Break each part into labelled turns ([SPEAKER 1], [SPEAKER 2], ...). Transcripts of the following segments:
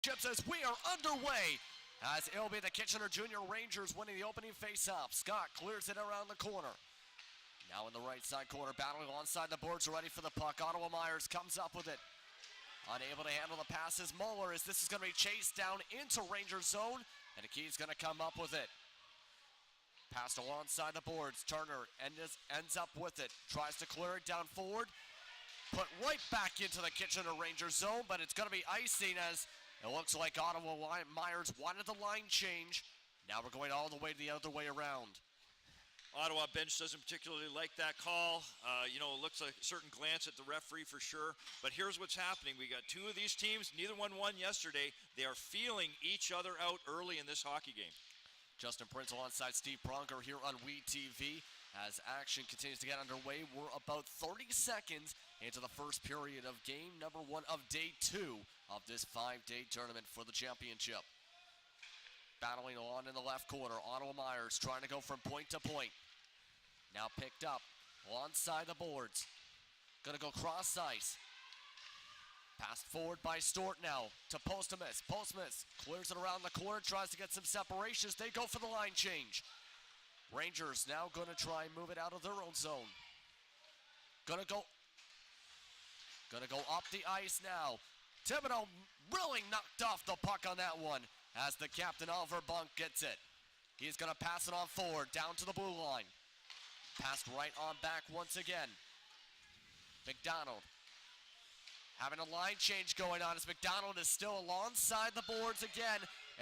[SPEAKER 1] Chips as we are underway as it'll be the Kitchener Junior Rangers winning the opening face-off. Scott clears it around the corner. Now in the right side corner, battling alongside the boards, ready for the puck. Ottawa Meyers comes up with it. Unable to handle the passes. Muller as this is going to be chased down into Ranger zone, and Aki's going to come up with it. Passed alongside the boards. Turner ends up with it. Tries to clear it down forward. Put right back into the Kitchener Ranger zone, but it's going to be icing as it looks like Ottawa Meyers wanted the line change. Now we're going all the way to the other way around.
[SPEAKER 2] Ottawa bench doesn't particularly like that call. It looks like a certain glance at the referee for sure. But here's what's happening. We got two of these teams. Neither one won yesterday. They are feeling each other out early in this hockey game.
[SPEAKER 1] Justin Prince alongside Steve Pronker here on WeTV as action continues to get underway. We're about 30 seconds into the first period of game number 1 of day 2 of this 5-day tournament for the championship. Battling along in the left corner, Ottawa Meyers trying to go from point to point. Now picked up alongside the boards. Gonna go cross ice. Passed forward by Stort now to Postmus. Postmus clears it around the corner, tries to get some separations. They go for the line change. Rangers now gonna try and move it out of their own zone. Gonna go up the ice now. Thibodeau really knocked off the puck on that one as the captain Oliver Bunk gets it. He's gonna pass it on forward, down to the blue line. Passed right on back once again. McDonald having a line change going on as McDonald is still alongside the boards again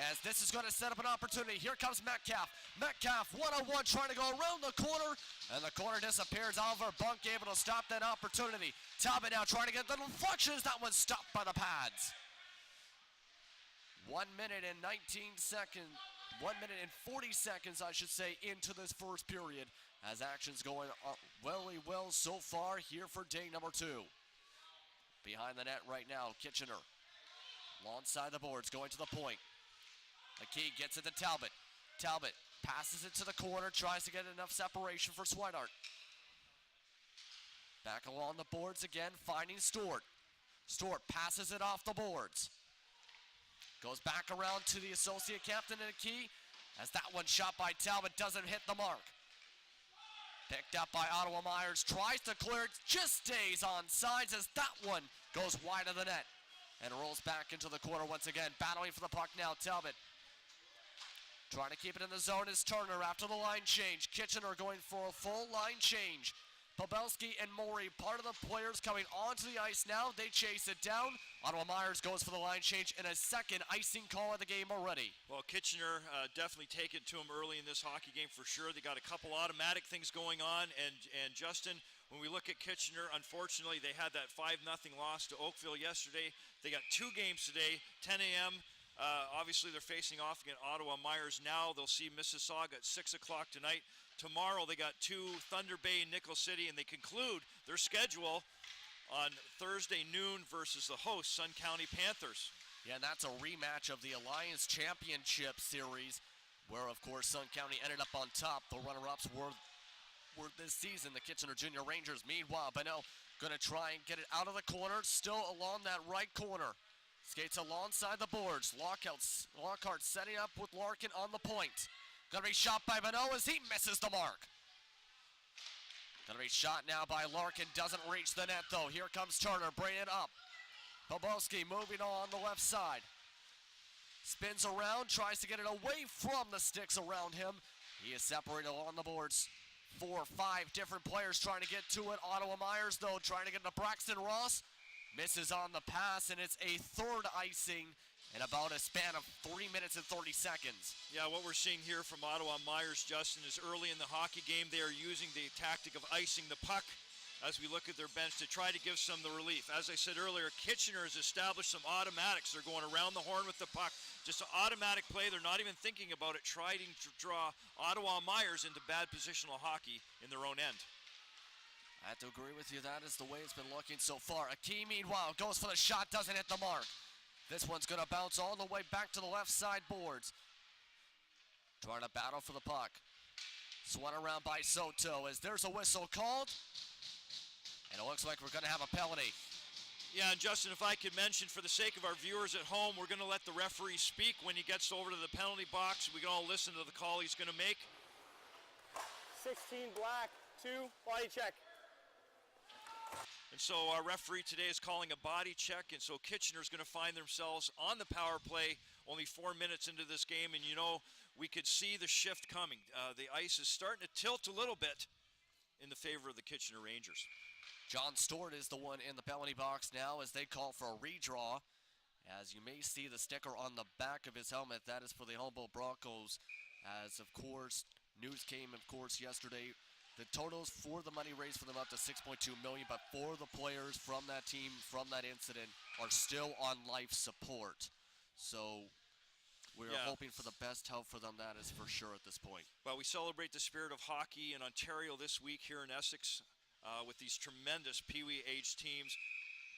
[SPEAKER 1] as this is gonna set up an opportunity. Here comes Metcalf. Metcalf one-on-one trying to go around the corner and the corner disappears. Oliver Bunk able to stop that opportunity. Talbot now trying to get the deflections. That one's stopped by the pads. 1 minute and 19 seconds, 1 minute and 40 seconds, I should say, into this first period as action's going really well so far here for day number 2. Behind the net right now, Kitchener. Alongside the boards, going to the point. McKee gets it to Talbot. Talbot passes it to the corner, tries to get enough separation for Swidart. Back along the boards again, finding Stewart. Stewart passes it off the boards. Goes back around to the associate captain and McKee as that one shot by Talbot doesn't hit the mark. Picked up by Ottawa Meyers, tries to clear it, just stays on sides as that one goes wide of the net and rolls back into the corner once again. Battling for the puck now, Talbot. Trying to keep it in the zone is Turner after the line change. Kitchener going for a full line change. Pavelski and Maury, part of the players coming onto the ice now. They chase it down. Ottawa Meyers goes for the line change and a second icing call of the game already.
[SPEAKER 2] Well, Kitchener definitely take it to them early in this hockey game for sure. They got a couple automatic things going on. And Justin, when we look at Kitchener, unfortunately, they had that 5-0 loss to Oakville yesterday. They got 2 games today, 10 a.m. Obviously, they're facing off against Ottawa Meyers now. They'll see Mississauga at 6 o'clock tonight. Tomorrow they got 2, Thunder Bay and Nickel City, and they conclude their schedule on Thursday noon versus the host, Sun County Panthers.
[SPEAKER 1] Yeah, and that's a rematch of the Alliance Championship Series, where, of course, Sun County ended up on top. The runner-ups were this season, the Kitchener Junior Rangers. Meanwhile, Beno going to try and get it out of the corner, still along that right corner. Skates alongside the boards. Lockhart setting up with Larkin on the point. Gonna be shot by Beno as he misses the mark. Gonna be shot now by Larkin, doesn't reach the net though. Here comes Turner, bringing it up. Pavelski moving on the left side. Spins around, tries to get it away from the sticks around him. He is separated along the boards. 4 or 5 different players trying to get to it. Ottawa Meyers though, trying to get to Braxton Ross. Misses on the pass, and it's a third icing in about a span of 3 minutes and 30 seconds.
[SPEAKER 2] Yeah, what we're seeing here from Ottawa Meyers, Justin, is early in the hockey game, they are using the tactic of icing the puck as we look at their bench to try to give some the relief. As I said earlier, Kitchener has established some automatics. They're going around the horn with the puck. Just an automatic play. They're not even thinking about it, trying to draw Ottawa Meyers into bad positional hockey in their own end.
[SPEAKER 1] I have to agree with you. That is the way it's been looking so far. Aki, meanwhile, goes for the shot, doesn't hit the mark. This one's going to bounce all the way back to the left side boards. Trying to battle for the puck. Swung around by Soto as there's a whistle called. And it looks like we're going to have a penalty.
[SPEAKER 2] Yeah, and Justin, if I could mention, for the sake of our viewers at home, we're going to let the referee speak when he gets over to the penalty box. We can all listen to the call he's going to make.
[SPEAKER 3] 16 black, 2, body check.
[SPEAKER 2] And so our referee today is calling a body check, and so Kitchener's going to find themselves on the power play only 4 minutes into this game, and you know, we could see the shift coming. The ice is starting to tilt a little bit in the favor of the Kitchener Rangers.
[SPEAKER 1] John Stewart is the one in the penalty box now as they call for a redraw. As you may see the sticker on the back of his helmet, that is for the Humboldt Broncos. As of course, news came of course yesterday. The totals for the money raised for them up to $6.2 million, but for the players from that team, from that incident, are still on life support. So we're hoping for the best help for them, that is for sure at this point.
[SPEAKER 2] Well, we celebrate the spirit of hockey in Ontario this week here in Essex with these tremendous Pee-wee age teams.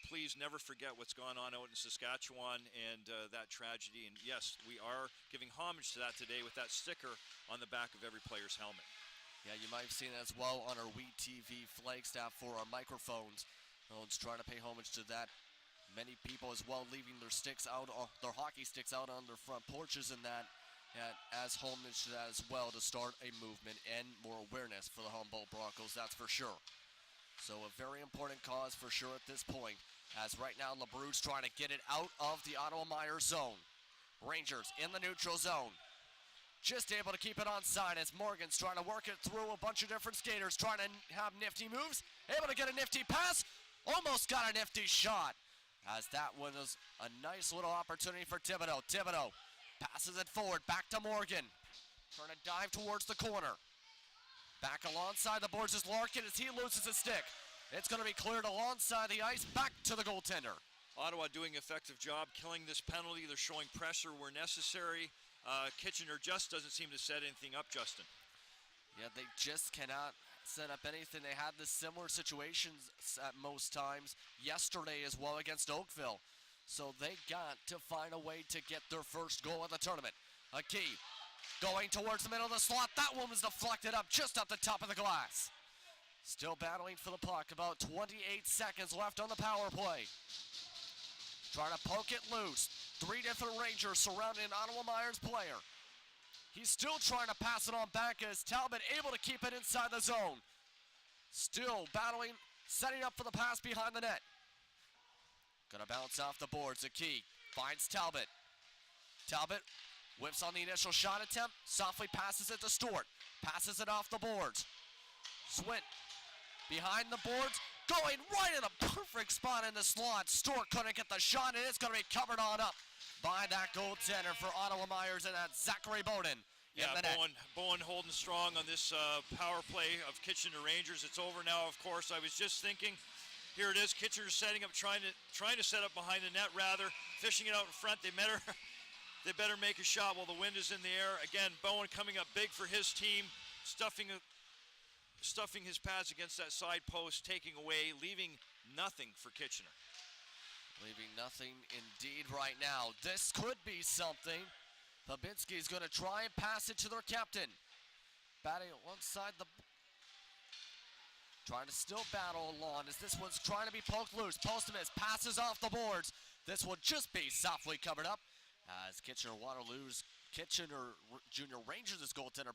[SPEAKER 2] Please never forget what's gone on out in Saskatchewan and that tragedy. And yes, we are giving homage to that today with that sticker on the back of every player's helmet.
[SPEAKER 1] Yeah, you might have seen it as well on our WeTV Flagstaff for our microphones. It's trying to pay homage to that. Many people as well leaving their sticks out, their hockey sticks out on their front porches and that, as homage to that as well to start a movement and more awareness for the Humboldt Broncos, that's for sure. So a very important cause for sure at this point, as right now LeBrew's trying to get it out of the Ottawa Meyers zone. Rangers in the neutral zone. Just able to keep it onside as Morgan's trying to work it through a bunch of different skaters, trying to have nifty moves, able to get a nifty pass, almost got a nifty shot, as that was a nice little opportunity for Thibodeau. Thibodeau passes it forward, back to Morgan, trying to dive towards the corner. Back alongside the boards is Larkin as he loses his stick. It's going to be cleared alongside the ice, back to the goaltender.
[SPEAKER 2] Ottawa doing an effective job killing this penalty. They're showing pressure where necessary. Kitchener just doesn't seem to set anything up, Justin.
[SPEAKER 1] Yeah, they just cannot set up anything. They had this similar situations at most times yesterday as well against Oakville. So they got to find a way to get their first goal of the tournament. A key going towards the middle of the slot. That one was deflected up just at the top of the glass. Still battling for the puck. About 28 seconds left on the power play. Trying to poke it loose. 3 different Rangers surrounding an Ottawa Meyers player. He's still trying to pass it on back as Talbot able to keep it inside the zone. Still battling, setting up for the pass behind the net. Gonna bounce off the boards. A key finds Talbot. Talbot whips on the initial shot attempt. Softly passes it to Stewart. Passes it off the boards. Swint behind the boards. Going right in a perfect spot in the slot. Stewart couldn't get the shot, and it's going to be covered on up by that goaltender for Ottawa Meyers, and that's Zachary Bowden.
[SPEAKER 2] Yeah, Bowen holding strong on this power play of Kitchener Rangers. It's over now, of course. I was just thinking, here it is. Kitchener setting up, trying to set up behind the net, rather fishing it out in front. They better make a shot while the wind is in the air. Again, Bowen coming up big for his team, stuffing his pads against that side post, taking away, leaving nothing for Kitchener.
[SPEAKER 1] Leaving nothing indeed right now. This could be something. Babinski's going to try and pass it to their captain. Batting alongside the... Trying to still battle along as this one's trying to be poked loose. Posthumus passes off the boards. This will just be softly covered up as Kitchener Junior Rangers' goaltender,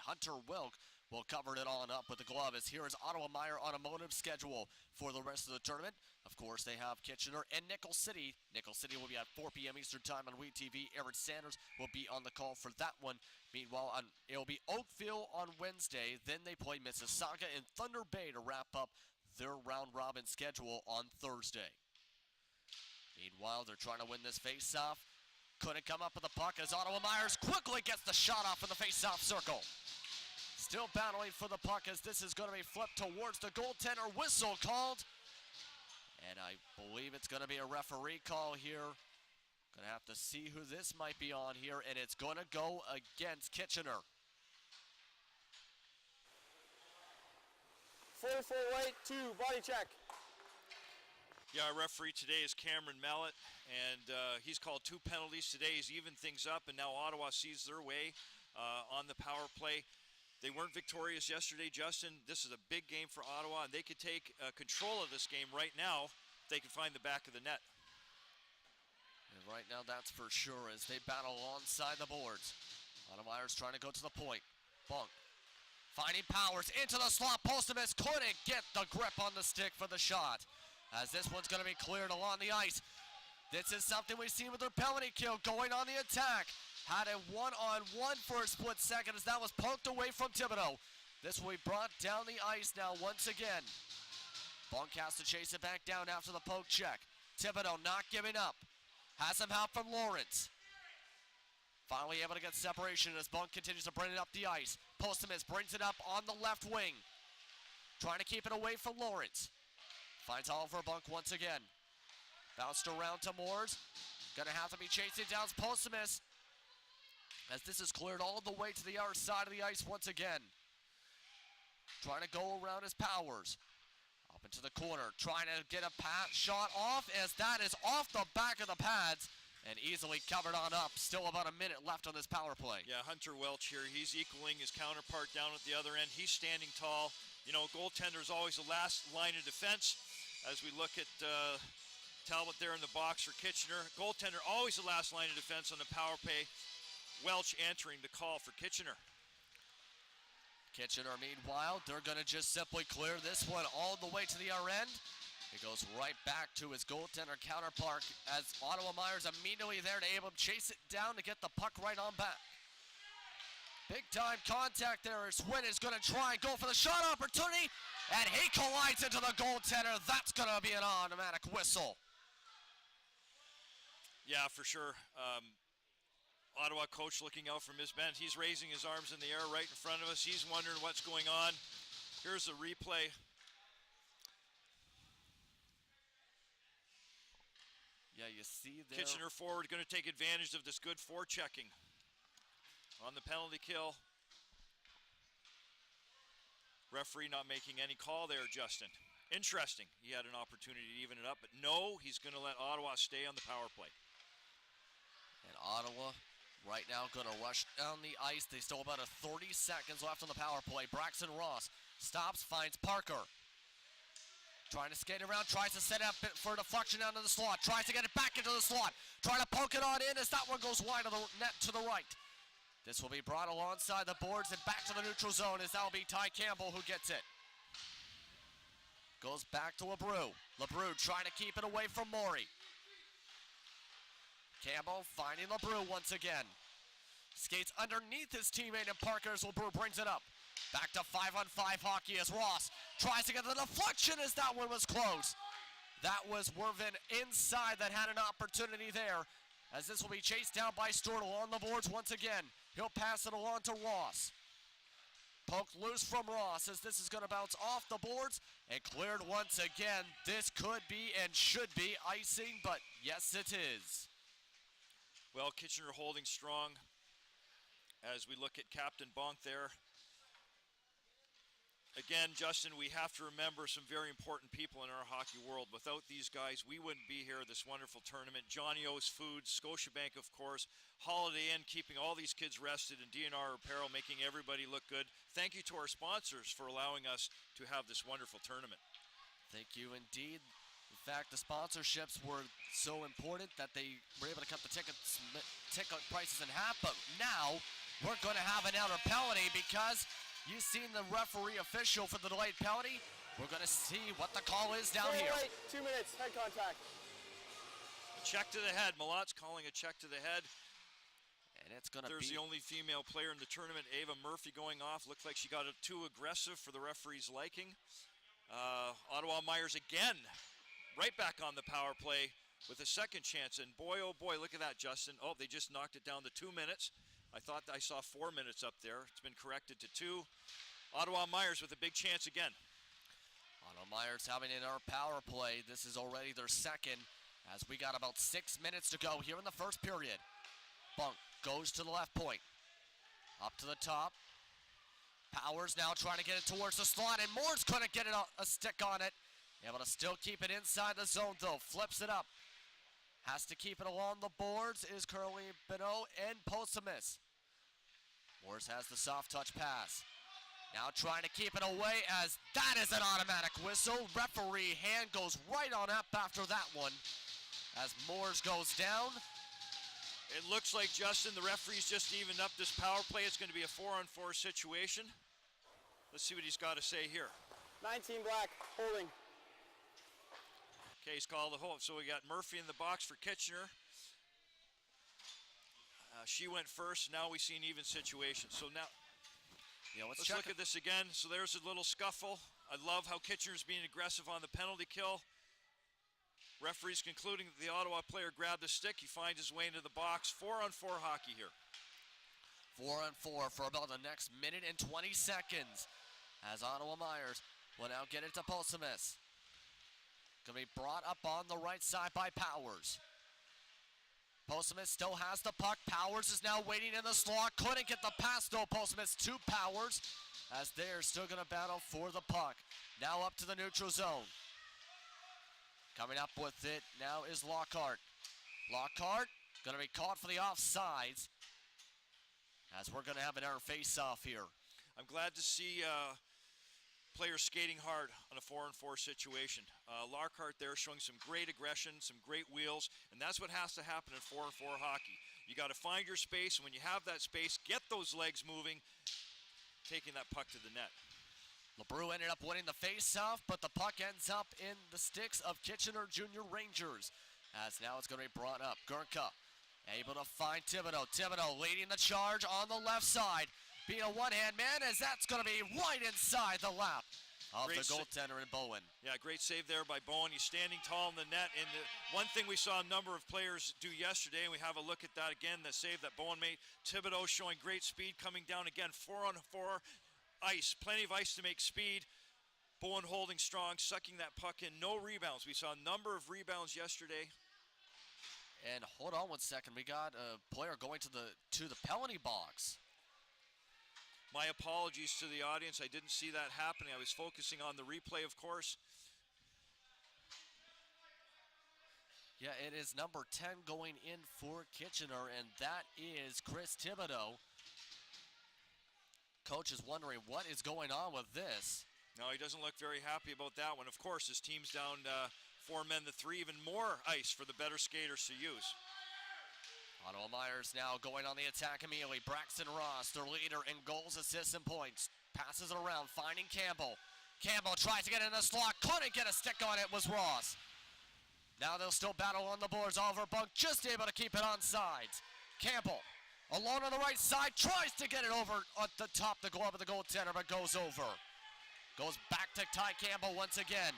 [SPEAKER 1] Hunter Wilk, will cover it on up with the glove as here is Ottawa Meyers Automotive schedule for the rest of the tournament. Of course, they have Kitchener and Nickel City. Nickel City will be at 4 p.m. Eastern Time on WeTV. Aaron Sanders will be on the call for that one. Meanwhile, it'll be Oakville on Wednesday. Then they play Mississauga and Thunder Bay to wrap up their round-robin schedule on Thursday. Meanwhile, they're trying to win this face-off. Couldn't come up with the puck as Ottawa Meyers quickly gets the shot off in the face-off circle. Still battling for the puck as this is going to be flipped towards the goaltender. Whistle called. And I believe it's going to be a referee call here. Going to have to see who this might be on here, and it's going to go against Kitchener.
[SPEAKER 3] 44 white, 2, body check.
[SPEAKER 2] Yeah, our referee today is Cameron Mallet, and he's called 2 penalties today. He's evened things up, and now Ottawa sees their way on the power play. They weren't victorious yesterday, Justin. This is a big game for Ottawa, and they could take control of this game right now they can find the back of the net.
[SPEAKER 1] And right now, that's for sure as they battle alongside the boards. Ottawa Meyers trying to go to the point. Bunk. Finding Powers into the slot. Postumus couldn't get the grip on the stick for the shot. As this one's going to be cleared along the ice. This is something we've seen with their penalty kill going on the attack. Had a one-on-one for a split second as that was poked away from Thibodeau. This will be brought down the ice now once again. Bunk has to chase it back down after the poke check. Thibodeau not giving up. Has some help from Lawrence. Finally able to get separation as Bunk continues to bring it up the ice. Postumus brings it up on the left wing. Trying to keep it away from Lawrence. Finds Oliver Bunk once again. Bounced around to Moores. Gonna have to be chasing down Postumus as this is cleared all the way to the other side of the ice once again. Trying to go around his Powers. Up into the corner, trying to get a shot off as that is off the back of the pads and easily covered on up. Still about a minute left on this power play.
[SPEAKER 2] Yeah, Hunter Welch here, he's equaling his counterpart down at the other end. He's standing tall. You know, goaltender is always the last line of defense. As we look at Talbot there in the box for Kitchener. Goaltender always the last line of defense on the power play. Welch answering the call for Kitchener.
[SPEAKER 1] Kitchener, meanwhile, they're going to just simply clear this one all the way to the other end. It goes right back to his goaltender counterpart as Ottawa Meyers immediately there to able to chase it down to get the puck right on back. Big time contact there as Swin is going to try and go for the shot opportunity, and he collides into the goaltender. That's going to be an automatic whistle.
[SPEAKER 2] Yeah, for sure. Ottawa coach looking out from his bench. He's raising his arms in the air right in front of us. He's wondering what's going on. Here's a replay.
[SPEAKER 1] Yeah, you see there.
[SPEAKER 2] Kitchener forward going to take advantage of this good forechecking on the penalty kill. Referee not making any call there, Justin. Interesting. He had an opportunity to even it up, but no, he's going to let Ottawa stay on the power play.
[SPEAKER 1] And Ottawa right now going to rush down the ice. They still about 30 seconds left on the power play. Braxton Ross stops, finds Parker. Trying to skate around, tries to set up for deflection down to the slot. Tries to get it back into the slot. Trying to poke it on in as that one goes wide of the net to the right. This will be brought alongside the boards and back to the neutral zone as that will be Ty Campbell who gets it. Goes back to LeBrew. LeBrew trying to keep it away from Morey. Campbell finding LeBrew once again. Skates underneath his teammate and Parker as LeBrew brings it up. Back to 5-on-5 hockey as Ross tries to get the deflection as that one was close. That was Wervin inside that had an opportunity there as this will be chased down by Stortle on the boards once again. He'll pass it along to Ross. Poked loose from Ross as this is going to bounce off the boards and cleared once again. This could be and should be icing, but yes it is.
[SPEAKER 2] Well, Kitchener holding strong as we look at Captain Bonk there. Again, Justin, we have to remember some very important people in our hockey world. Without these guys, we wouldn't be here, this wonderful tournament. Johnny O's Foods, Scotiabank, of course, Holiday Inn, keeping all these kids rested, and DNR Apparel, making everybody look good. Thank you to our sponsors for allowing us to have this wonderful tournament.
[SPEAKER 1] Thank you indeed. In fact, the sponsorships were so important that they were able to cut the ticket prices in half, but now we're going to have another penalty because you've seen the referee official for the delayed penalty. We're going to see what the call is down here.
[SPEAKER 3] Wait, 2 minutes, head contact.
[SPEAKER 2] A check to the head. Malot's calling a check to the head.
[SPEAKER 1] And it's going to be...
[SPEAKER 2] There's the only female player in the tournament, Ava Murphy, going off. Looks like she got it too aggressive for the referee's liking. Ottawa Meyers again, right back on the power play with a second chance. And boy, oh boy, look at that, Justin. Oh, they just knocked it down to 2 minutes. I thought I saw 4 minutes up there. It's been corrected to 2. Ottawa Meyers with a big chance again.
[SPEAKER 1] Ottawa Meyers having in our power play. This is already their second as we got about 6 minutes to go here in the first period. Bunk goes to the left point. Up to the top. Powers now trying to get it towards the slot, and Moore's going to get it a stick on it. Able to still keep it inside the zone, though. Flips it up. Has to keep it along the boards is currently Beno and Postumus. Moores has the soft touch pass. Now trying to keep it away as that is an automatic whistle. Referee hand goes right on up after that one as Moores goes down.
[SPEAKER 2] It looks like, Justin, the referee's just evened up this power play. It's going to be a 4-on-4 situation. Let's see what he's got to say here.
[SPEAKER 3] 19 black, holding.
[SPEAKER 2] Okay, he's called a hold. So we got Murphy in the box for Kitchener. She went first. Now we see an even situation. So now, let's look at this again. So there's a little scuffle. I love how Kitchener's being aggressive on the penalty kill. Referee's concluding that the Ottawa player grabbed the stick. He finds his way into the box. 4-on-4 hockey here.
[SPEAKER 1] 4-on-4 for about the next minute and 20 seconds as Ottawa Meyers will now get it to Posthumus. Going to be brought up on the right side by Powers. Posthumus still has the puck. Powers is now waiting in the slot. Couldn't get the pass though. Posthumus to Powers as they're still going to battle for the puck. Now up to the neutral zone. Coming up with it now is Lockhart. Lockhart going to be caught for the offsides as we're going to have an error face-off here.
[SPEAKER 2] I'm glad to see players skating hard on a 4-on-4 situation. Lockhart there showing some great aggression, some great wheels, and that's what has to happen in 4-on-4 hockey. You got to find your space, and when you have that space, get those legs moving, taking that puck to the net.
[SPEAKER 1] LeBrew ended up winning the face-off, but the puck ends up in the sticks of Kitchener Junior Rangers. As now it's going to be brought up. Gurnka able to find Thibodeau. Thibodeau leading the charge on the left side. Being a one-hand man as that's going to be right inside the lap of the goaltender in Bowen.
[SPEAKER 2] Yeah, great save there by Bowen. He's standing tall in the net. And one thing we saw a number of players do yesterday, and we have a look at that again, the save that Bowen made. Thibodeau showing great speed coming down again, 4-on-4. Ice, plenty of ice to make speed. Bowen holding strong, sucking that puck in. No rebounds. We saw a number of rebounds yesterday.
[SPEAKER 1] And hold on one second. We got a player going to the penalty box.
[SPEAKER 2] My apologies to the audience. I didn't see that happening. I was focusing on the replay, of course.
[SPEAKER 1] Yeah, it is number 10 going in for Kitchener, and that is Chris Thibodeau. Coach is wondering what is going on with this.
[SPEAKER 2] No, he doesn't look very happy about that one. Of course, his team's down 4 men to 3, even more ice for the better skaters to use.
[SPEAKER 1] Ottawa Meyers now going on the attack immediately. Braxton Ross, their leader in goals, assists, and points. Passes it around, finding Campbell. Campbell tries to get in the slot, couldn't get a stick on it, was Ross. Now they'll still battle on the boards. Oliver Bunk just able to keep it on sides. Campbell alone on the right side, tries to get it over at the top, the glove of the goaltender, but goes over. Goes back to Ty Campbell once again.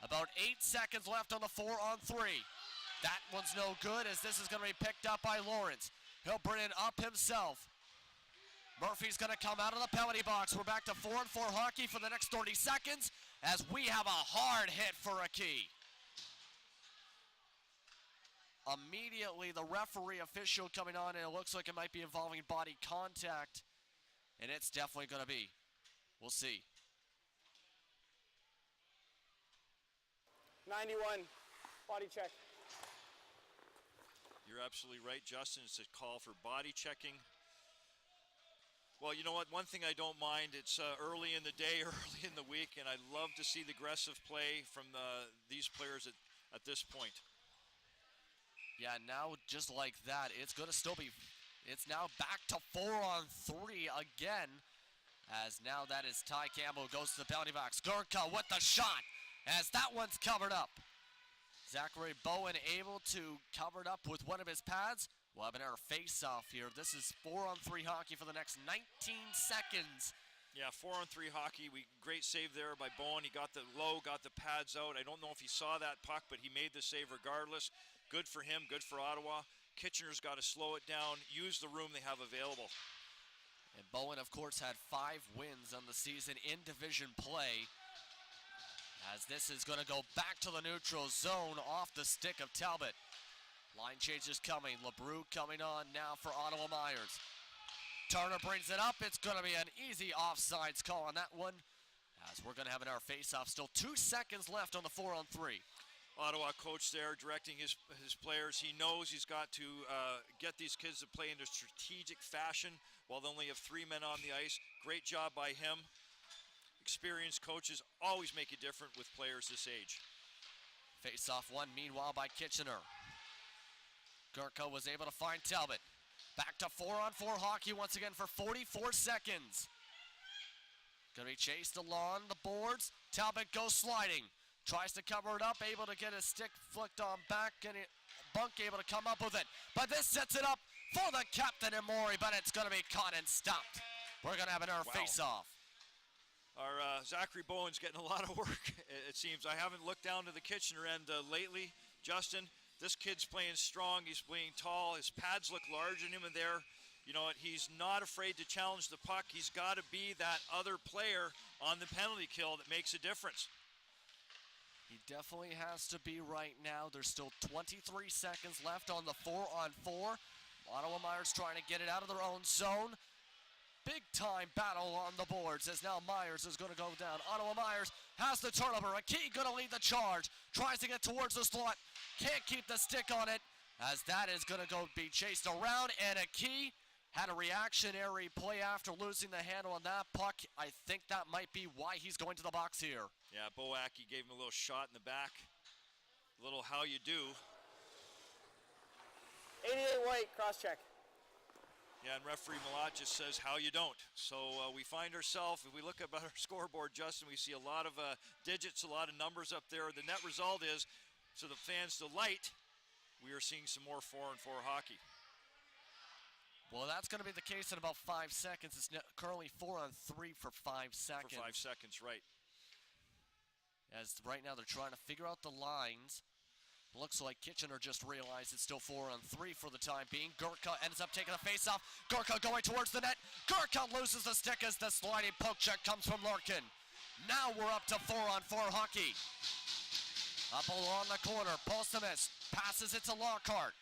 [SPEAKER 1] About 8 seconds left on the 4-on-3. That one's no good as this is going to be picked up by Lawrence. He'll bring it up himself. Murphy's going to come out of the penalty box. We're back to 4-on-4 hockey for the next 30 seconds as we have a hard hit for a key. Immediately, the referee official coming on, and it looks like it might be involving body contact, and it's definitely going to be. We'll see.
[SPEAKER 3] 91, body check.
[SPEAKER 2] You're absolutely right, Justin. It's a call for body checking. Well, you know what? One thing I don't mind, it's early in the day, early in the week, and I love to see the aggressive play from these players at this point.
[SPEAKER 1] Yeah, now just like that, it's going to still be, it's now back to 4-on-3 again, as now that is Ty Campbell who goes to the penalty box. Gurka with the shot, as that one's covered up. Zachary Bowen able to cover it up with one of his pads. We'll have an error face-off here. This is 4-on-3 hockey for the next 19 seconds.
[SPEAKER 2] Yeah, 4-on-3 hockey. Great save there by Bowen. He got the low, got the pads out. I don't know if he saw that puck, but he made the save regardless. Good for him, good for Ottawa. Kitchener's got to slow it down, use the room they have available.
[SPEAKER 1] And Bowen, of course, had 5 wins on the season in division play. As this is going to go back to the neutral zone off the stick of Talbot. Line change is coming. LeBrew coming on now for Ottawa Meyers. Turner brings it up. It's going to be an easy offsides call on that one, as we're going to have an hour face-off. Still 2 seconds left on the 4-on-3.
[SPEAKER 2] Ottawa coach there directing his players. He knows he's got to get these kids to play in a strategic fashion while they only have 3 men on the ice. Great job by him. experienced coaches always make a difference with players this age.
[SPEAKER 1] Face-off one, meanwhile, by Kitchener. Gurka was able to find Talbot. Back to 4-on-4 hockey once again for 44 seconds. Gonna be chased along the boards. Talbot goes sliding. Tries to cover it up, able to get his stick flicked on back, and Bunk able to come up with it. But this sets it up for the captain and Maury, but it's gonna be caught and stopped. We're gonna have another face-off.
[SPEAKER 2] Our Zachary Bowen's getting a lot of work, it seems. I haven't looked down to the Kitchener end lately. Justin, this kid's playing strong. He's playing tall. His pads look large in him in there. You know what? He's not afraid to challenge the puck. He's got to be that other player on the penalty kill that makes a difference.
[SPEAKER 1] He definitely has to be right now. There's still 23 seconds left on the 4-on-4. Ottawa Meyers trying to get it out of their own zone. Big time battle on the boards as now Myers is going to go down. Ottawa Meyers has the turnover. A key going to lead the charge. Tries to get towards the slot. Can't keep the stick on it as that is going to go be chased around. And a key had a reactionary play after losing the handle on that puck. I think that might be why he's going to the box here.
[SPEAKER 2] Yeah, Boacki gave him a little shot in the back. A little how you do.
[SPEAKER 3] 88 white, cross-check.
[SPEAKER 2] Yeah, and referee Malat just says how you don't. So we find ourselves, if we look at our scoreboard, Justin, we see a lot of digits, a lot of numbers up there. The net result is, to the fans' delight, we are seeing some more 4-on-4 hockey.
[SPEAKER 1] Well, that's going to be the case in about 5 seconds. It's currently 4-on-3 for 5 seconds.
[SPEAKER 2] For 5 seconds, right.
[SPEAKER 1] As right now they're trying to figure out the lines. Looks like Kitchener just realized it's still 4-on-3 for the time being. Gurka ends up taking a face-off. Gurka going towards the net. Gurka loses the stick as the sliding poke check comes from Larkin. Now we're up to 4-on-4 hockey. Up along the corner, Postumus passes it to Lockhart.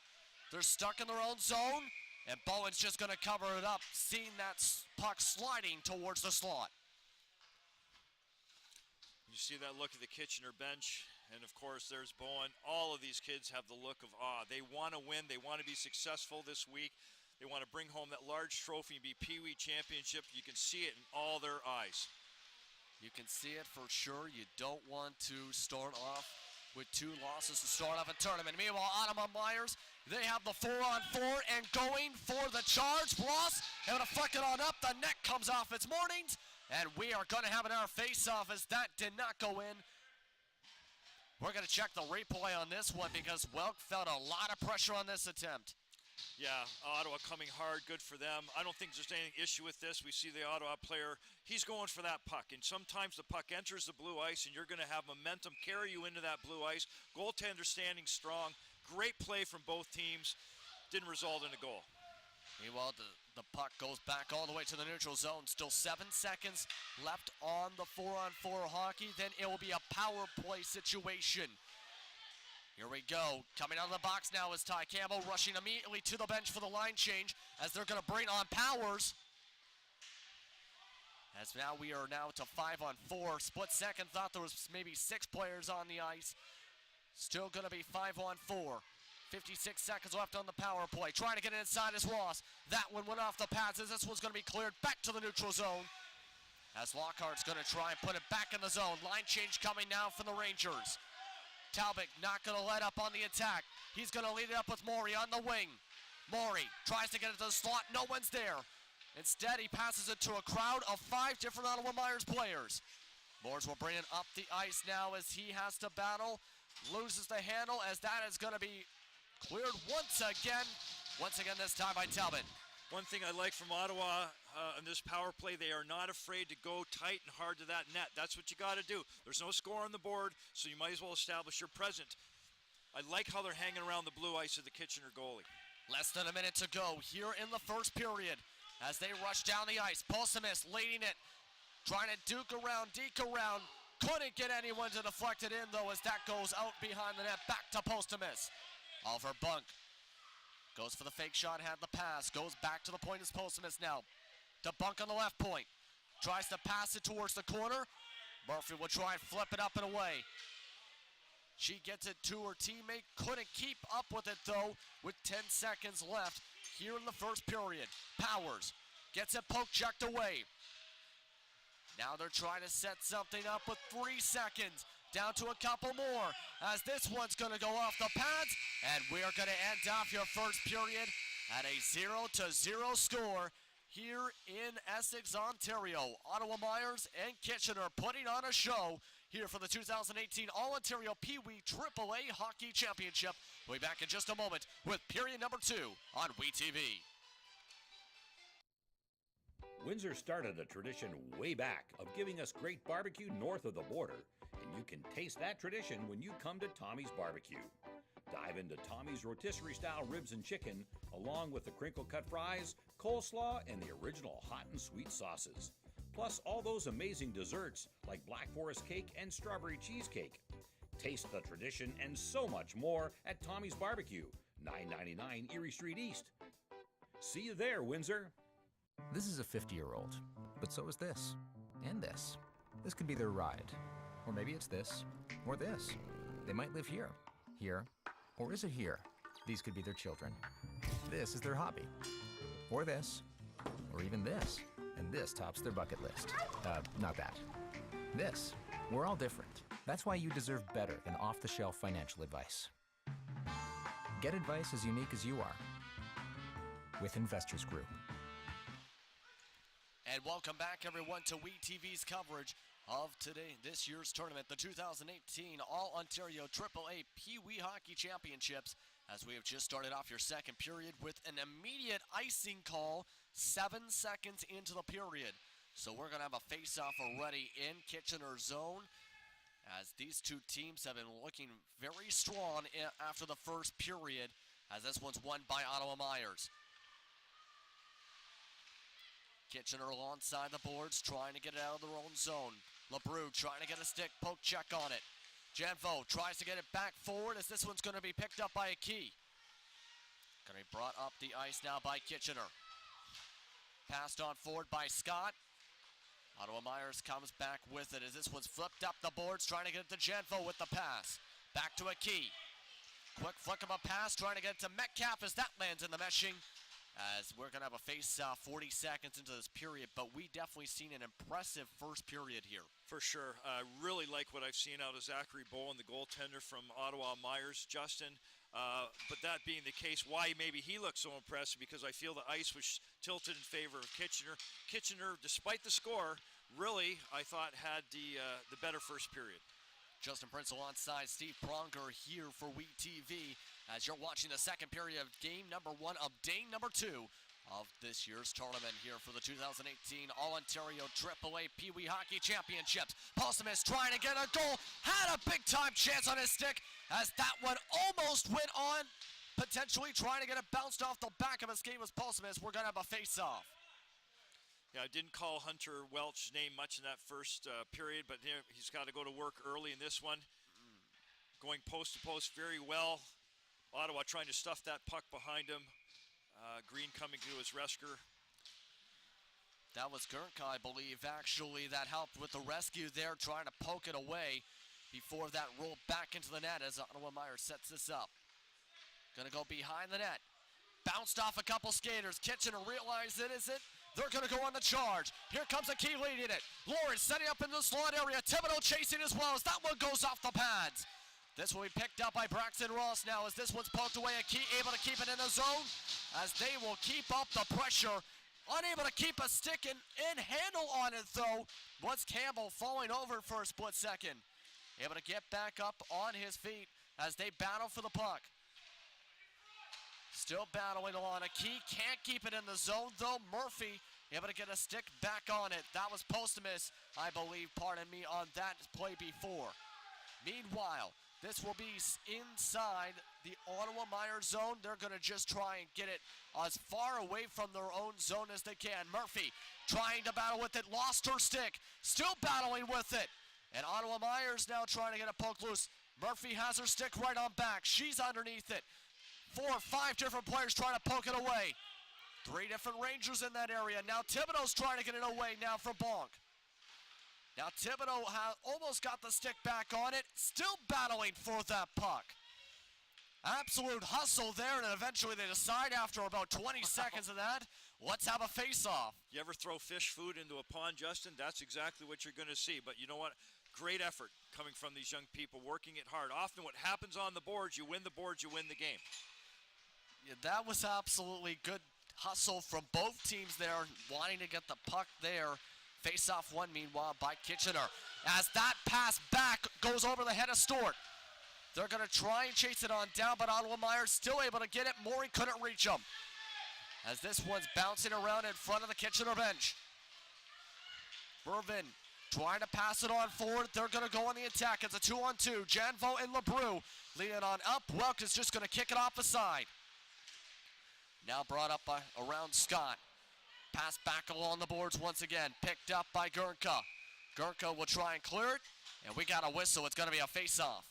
[SPEAKER 1] They're stuck in their own zone, and Bowen's just going to cover it up, seeing that puck sliding towards the slot.
[SPEAKER 2] You see that look at the Kitchener bench. And, of course, there's Bowen. All of these kids have the look of awe. They want to win. They want to be successful this week. They want to bring home that large trophy and be Pee Wee Championship. You can see it in all their eyes.
[SPEAKER 1] You can see it for sure. You don't want to start off with 2 losses to start off a tournament. Meanwhile, Ottawa Meyers, they have the 4-on-4 and going for the charge. Ross able to flick it on up. The net comes off its mornings. And we are going to have another face-off as that did not go in. We're going to check the replay on this one because Welk felt a lot of pressure on this attempt.
[SPEAKER 2] Yeah, Ottawa coming hard, good for them. I don't think there's any issue with this. We see the Ottawa player, he's going for that puck. And sometimes the puck enters the blue ice and you're going to have momentum carry you into that blue ice. Goaltender standing strong. Great play from both teams. Didn't result in a goal.
[SPEAKER 1] Meanwhile, the puck goes back all the way to the neutral zone. Still 7 seconds left on the 4-on-4 hockey. Then it will be a power play situation. Here we go. Coming out of the box now is Ty Campbell, rushing immediately to the bench for the line change as they're going to bring on Powers. As now we are now to 5-on-4. Split second, thought there was maybe 6 players on the ice. Still going to be 5-on-4. 56 seconds left on the power play. Trying to get it inside is Ross. That one went off the pads as this one's going to be cleared back to the neutral zone. As Lockhart's going to try and put it back in the zone. Line change coming now from the Rangers. Talbot not going to let up on the attack. He's going to lead it up with Maury on the wing. Maury tries to get it to the slot. No one's there. Instead, he passes it to a crowd of 5 different Ottawa Meyers players. Moores will bring it up the ice now as he has to battle. Loses the handle as that is going to be cleared once again this time by Talbot.
[SPEAKER 2] One thing I like from Ottawa in this power play, they are not afraid to go tight and hard to that net. That's what you got to do. There's no score on the board, so you might as well establish your present. I like how they're hanging around the blue ice of the Kitchener goalie.
[SPEAKER 1] Less than a minute to go here in the first period as they rush down the ice. Postumus leading it, trying to deke around. Couldn't get anyone to deflect it in, though, as that goes out behind the net. Back to Postumus. Oliver Bunk goes for the fake shot, had the pass, goes back to the point as Postumus now. To Bunk on the left point. Tries to pass it towards the corner. Murphy will try and flip it up and away. She gets it to her teammate. Couldn't keep up with it, though, with 10 seconds left here in the first period. Powers gets it poke checked away. Now they're trying to set something up with 3 seconds. Down to a couple more as this one's going to go off the pads. And we are going to end off your first period at a 0-0 score here in Essex, Ontario. Ottawa Meyers and Kitchener putting on a show here for the 2018 All-Ontario Pee-wee AAA Hockey Championship. We'll be back in just a moment with period number 2 on WeTV.
[SPEAKER 4] Windsor started a tradition way back of giving us great barbecue north of the border, and you can taste that tradition when you come to Tommy's Barbecue. Dive into Tommy's rotisserie-style ribs and chicken, along with the crinkle-cut fries, coleslaw, and the original hot and sweet sauces. Plus all those amazing desserts like Black Forest cake and strawberry cheesecake. Taste the tradition and so much more at Tommy's Barbecue, 999 Erie Street East. See you there, Windsor.
[SPEAKER 5] This is a 50-year-old, but so is this, and this. This could be their ride, or maybe it's this, or this. They might live here, or is it here? These could be their children. This is their hobby, or this, or even this, and this tops their bucket list. Not that. This. We're all different. That's why you deserve better than off-the-shelf financial advice. Get advice as unique as you are with Investors Group.
[SPEAKER 1] And welcome back, everyone, to WeTV's coverage of this year's tournament, the 2018 All-Ontario AAA Pee-wee Hockey Championships, as we have just started off your second period with an immediate icing call 7 seconds into the period. So we're going to have a face-off already in Kitchener's zone, as these two teams have been looking very strong after the first period, as this one's won by Ottawa Meyers. Kitchener alongside the boards, trying to get it out of their own zone. LeBrew trying to get a stick poke check on it. Janvo tries to get it back forward, as this one's going to be picked up by a key. Going to be brought up the ice now by Kitchener. Passed on forward by Scott. Ottawa Meyers comes back with it as this one's flipped up the boards, trying to get it to Janvo with the pass. Back to a key. Quick flick of a pass, trying to get it to Metcalf as that lands in the meshing. As we're going to have a face-off 40 seconds into this period, but we definitely seen an impressive first period here.
[SPEAKER 2] For sure. I really like what I've seen out of Zachary Bowen, the goaltender from Ottawa Meyers, Justin. But that being the case, why maybe he looked so impressive, because I feel the ice was tilted in favor of Kitchener. Kitchener, despite the score, really, I thought, had the better first period.
[SPEAKER 1] Justin Prince alongside Steve Pronger here for WeTV as you're watching the second period of game number 1 of day number 2 of this year's tournament here for the 2018 All-Ontario AAA Pee-wee Hockey Championships. Posthumus trying to get a goal, had a big-time chance on his stick as that one almost went on, potentially trying to get it bounced off the back of his skate was Posthumus. We're going to have a face-off.
[SPEAKER 2] Yeah, I didn't call Hunter Welch's name much in that first period, but he's got to go to work early in this one. Going post to post very well. Ottawa trying to stuff that puck behind him. Green coming to his rescue.
[SPEAKER 1] That was Gurka, I believe, actually, that helped with the rescue there, trying to poke it away before that rolled back into the net as Ottawa Meyers sets this up. Gonna go behind the net. Bounced off a couple skaters. Kitchener realized it, is it? They're going to go on the charge. Here comes a key leading it. Lawrence setting up into the slot area. Thibodeau chasing as well as that one goes off the pads. This will be picked up by Braxton Ross now as this one's poked away. A key able to keep it in the zone as they will keep up the pressure. Unable to keep a stick and handle on it though. Was Campbell falling over for a split second. Able to get back up on his feet as they battle for the puck. Still battling along. A key can't keep it in the zone though. Murphy able to get a stick back on it. That was Posthumus, I believe, pardon me, on that play before. Meanwhile, this will be inside the Ottawa Meyers zone. They're going to just try and get it as far away from their own zone as they can. Murphy trying to battle with it. Lost her stick. Still battling with it. And Ottawa Meyers now trying to get a poke loose. Murphy has her stick right on back. She's underneath it. 4 or 5 different players trying to poke it away. 3 different Rangers in that area. Now Thibodeau's trying to get it away now for Bonk. Now Thibodeau almost got the stick back on it. Still battling for that puck. Absolute hustle there, and eventually they decide after about 20 seconds of that, let's have a face-off.
[SPEAKER 2] You ever throw fish food into a pond, Justin? That's exactly what you're going to see. But you know what? Great effort coming from these young people, working it hard. Often what happens on the boards, you win the boards, you win the game.
[SPEAKER 1] Yeah, that was absolutely good hustle from both teams there, wanting to get the puck there. Face-off one, meanwhile, by Kitchener. As that pass back goes over the head of Stewart. They're going to try and chase it on down, but Ottawa Meyers still able to get it. Morey couldn't reach him. As this one's bouncing around in front of the Kitchener bench. Mervin trying to pass it on forward. They're going to go on the attack. It's a 2-on-2. Janvo and LeBrew leading on up. Welk is just going to kick it off the side. Now brought up by around Scott. Pass back along the boards once again. Picked up by Gurnka. Gurnka will try and clear it. And we got a whistle. It's going to be a face-off.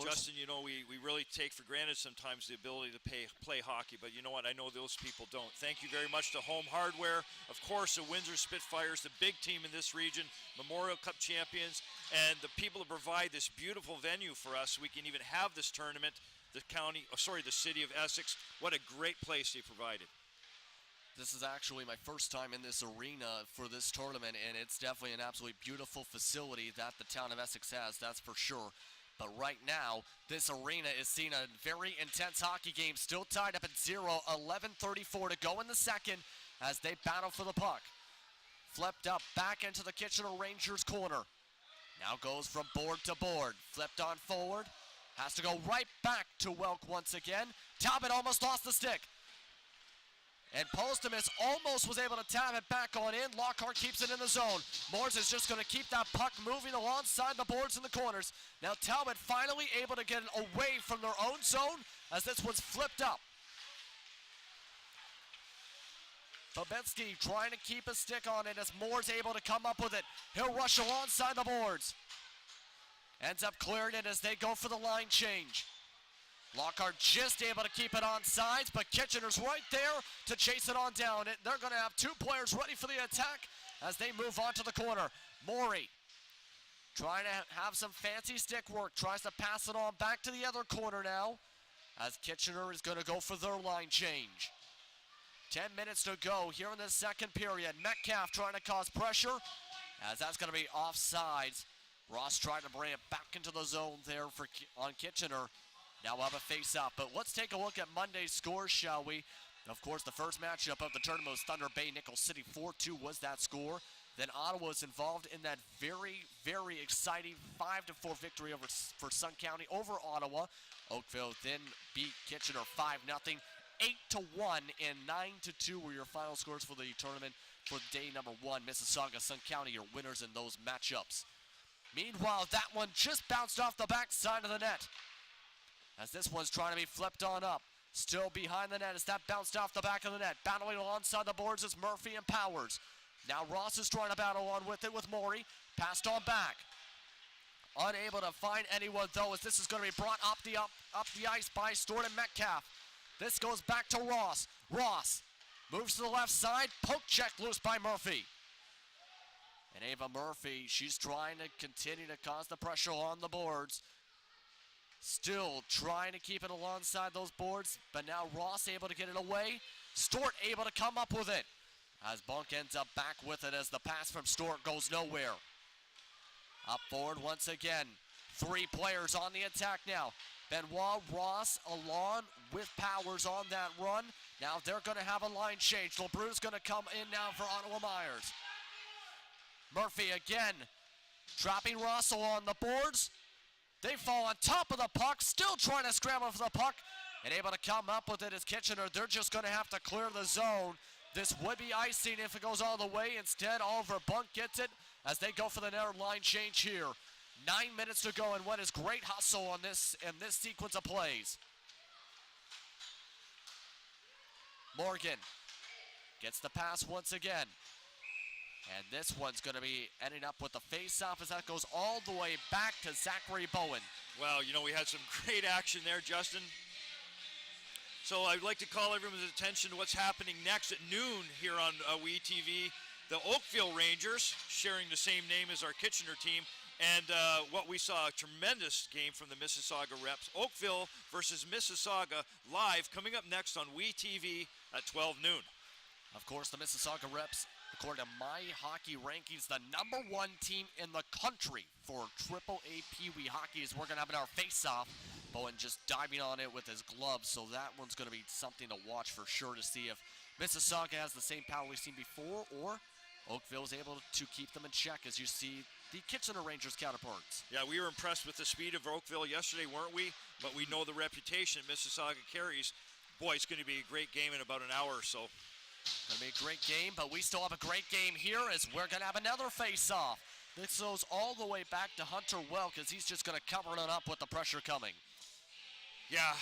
[SPEAKER 2] Justin, you know, we really take for granted sometimes the ability to play hockey, but you know what? I know those people don't. Thank you very much to Home Hardware. Of course, the Windsor Spitfires, the big team in this region, Memorial Cup champions, and the people that provide this beautiful venue for us so we can even have this tournament, the city of Essex. What a great place they provided.
[SPEAKER 1] This is actually my first time in this arena for this tournament, and it's definitely an absolutely beautiful facility that the town of Essex has, that's for sure. But right now, this arena is seeing a very intense hockey game, still tied up at 0, 11:34 to go in the second as they battle for the puck. Flipped up back into the Kitchener Rangers corner. Now goes from board to board. Flipped on forward. Has to go right back to Welk once again. Talbot almost lost the stick. And Postumus almost was able to tap it back on in. Lockhart keeps it in the zone. Moores is just going to keep that puck moving alongside the boards in the corners. Now Talbot finally able to get it away from their own zone as this one's flipped up. Babetsky trying to keep a stick on it as Moore's able to come up with it. He'll rush alongside the boards. Ends up clearing it as they go for the line change. Lockhart just able to keep it on sides, but Kitchener's right there to chase it on down. They're going to have two players ready for the attack as they move on to the corner. Morey trying to have some fancy stick work, tries to pass it on back to the other corner now as Kitchener is going to go for their line change. 10 minutes to go here in the second period. Metcalf trying to cause pressure as that's going to be offsides. Ross trying to bring it back into the zone there on Kitchener. Now we'll have a face-off, but let's take a look at Monday's scores, shall we? Of course, the first matchup of the tournament was Thunder Bay Nickel City. 4-2 was that score. Then Ottawa was involved in that very, very exciting 5-4 victory for Sun County over Ottawa. Oakville then beat Kitchener 5-0. 8-1 and 9-2 were your final scores for the tournament for day number 1. Mississauga, Sun County, your winners in those matchups. Meanwhile, that one just bounced off the backside of the net. As this one's trying to be flipped on up. Still behind the net as that bounced off the back of the net. Battling alongside the boards is Murphy and Powers. Now Ross is trying to battle on with it with Morey. Passed on back. Unable to find anyone though as this is going to be brought up the ice by Stewart and Metcalf. This goes back to Ross. Ross moves to the left side. Poke check loose by Murphy. And Ava Murphy, she's trying to continue to cause the pressure on the boards. Still trying to keep it alongside those boards, but now Ross able to get it away. Stewart able to come up with it. As Bunk ends up back with it as the pass from Stewart goes nowhere. Up forward once again. 3 players on the attack now. Benoit, Ross, along with Powers on that run. Now they're going to have a line change. LeBrew's going to come in now for Ottawa Meyers. Murphy again, dropping Ross along the boards. They fall on top of the puck, still trying to scramble for the puck, and able to come up with it as Kitchener. They're just going to have to clear the zone. This would be icing if it goes all the way. Instead, Oliver Bunk gets it as they go for the net line change here. 9 minutes to go, and what is great hustle on this sequence of plays. Morgan gets the pass once again. And this one's going to be ending up with the face-off as that goes all the way back to Zachary Bowen.
[SPEAKER 2] Well, you know, we had some great action there, Justin. So I'd like to call everyone's attention to what's happening next at noon here on WeTV. The Oakville Rangers, sharing the same name as our Kitchener team, And what we saw, a tremendous game from the Mississauga Reps. Oakville versus Mississauga live coming up next on WeTV at 12 noon.
[SPEAKER 1] Of course, the Mississauga Reps, according to My Hockey Rankings, the #1 team in the country for AAA Pee Wee hockey. As we're going to have in our face-off. Bowen just diving on it with his gloves, so that one's going to be something to watch for sure to see if Mississauga has the same power we've seen before, or Oakville is able to keep them in check, as you see the Kitchener Rangers counterparts.
[SPEAKER 2] Yeah, we were impressed with the speed of Oakville yesterday, weren't we? But we know the reputation Mississauga carries. Boy, it's going to be a great game in about an hour or so.
[SPEAKER 1] Going to be a great game, but we still have a great game here as we're going to have another face-off. This goes all the way back to Hunter Welk as he's just going to cover it up with the pressure coming.
[SPEAKER 2] Yeah,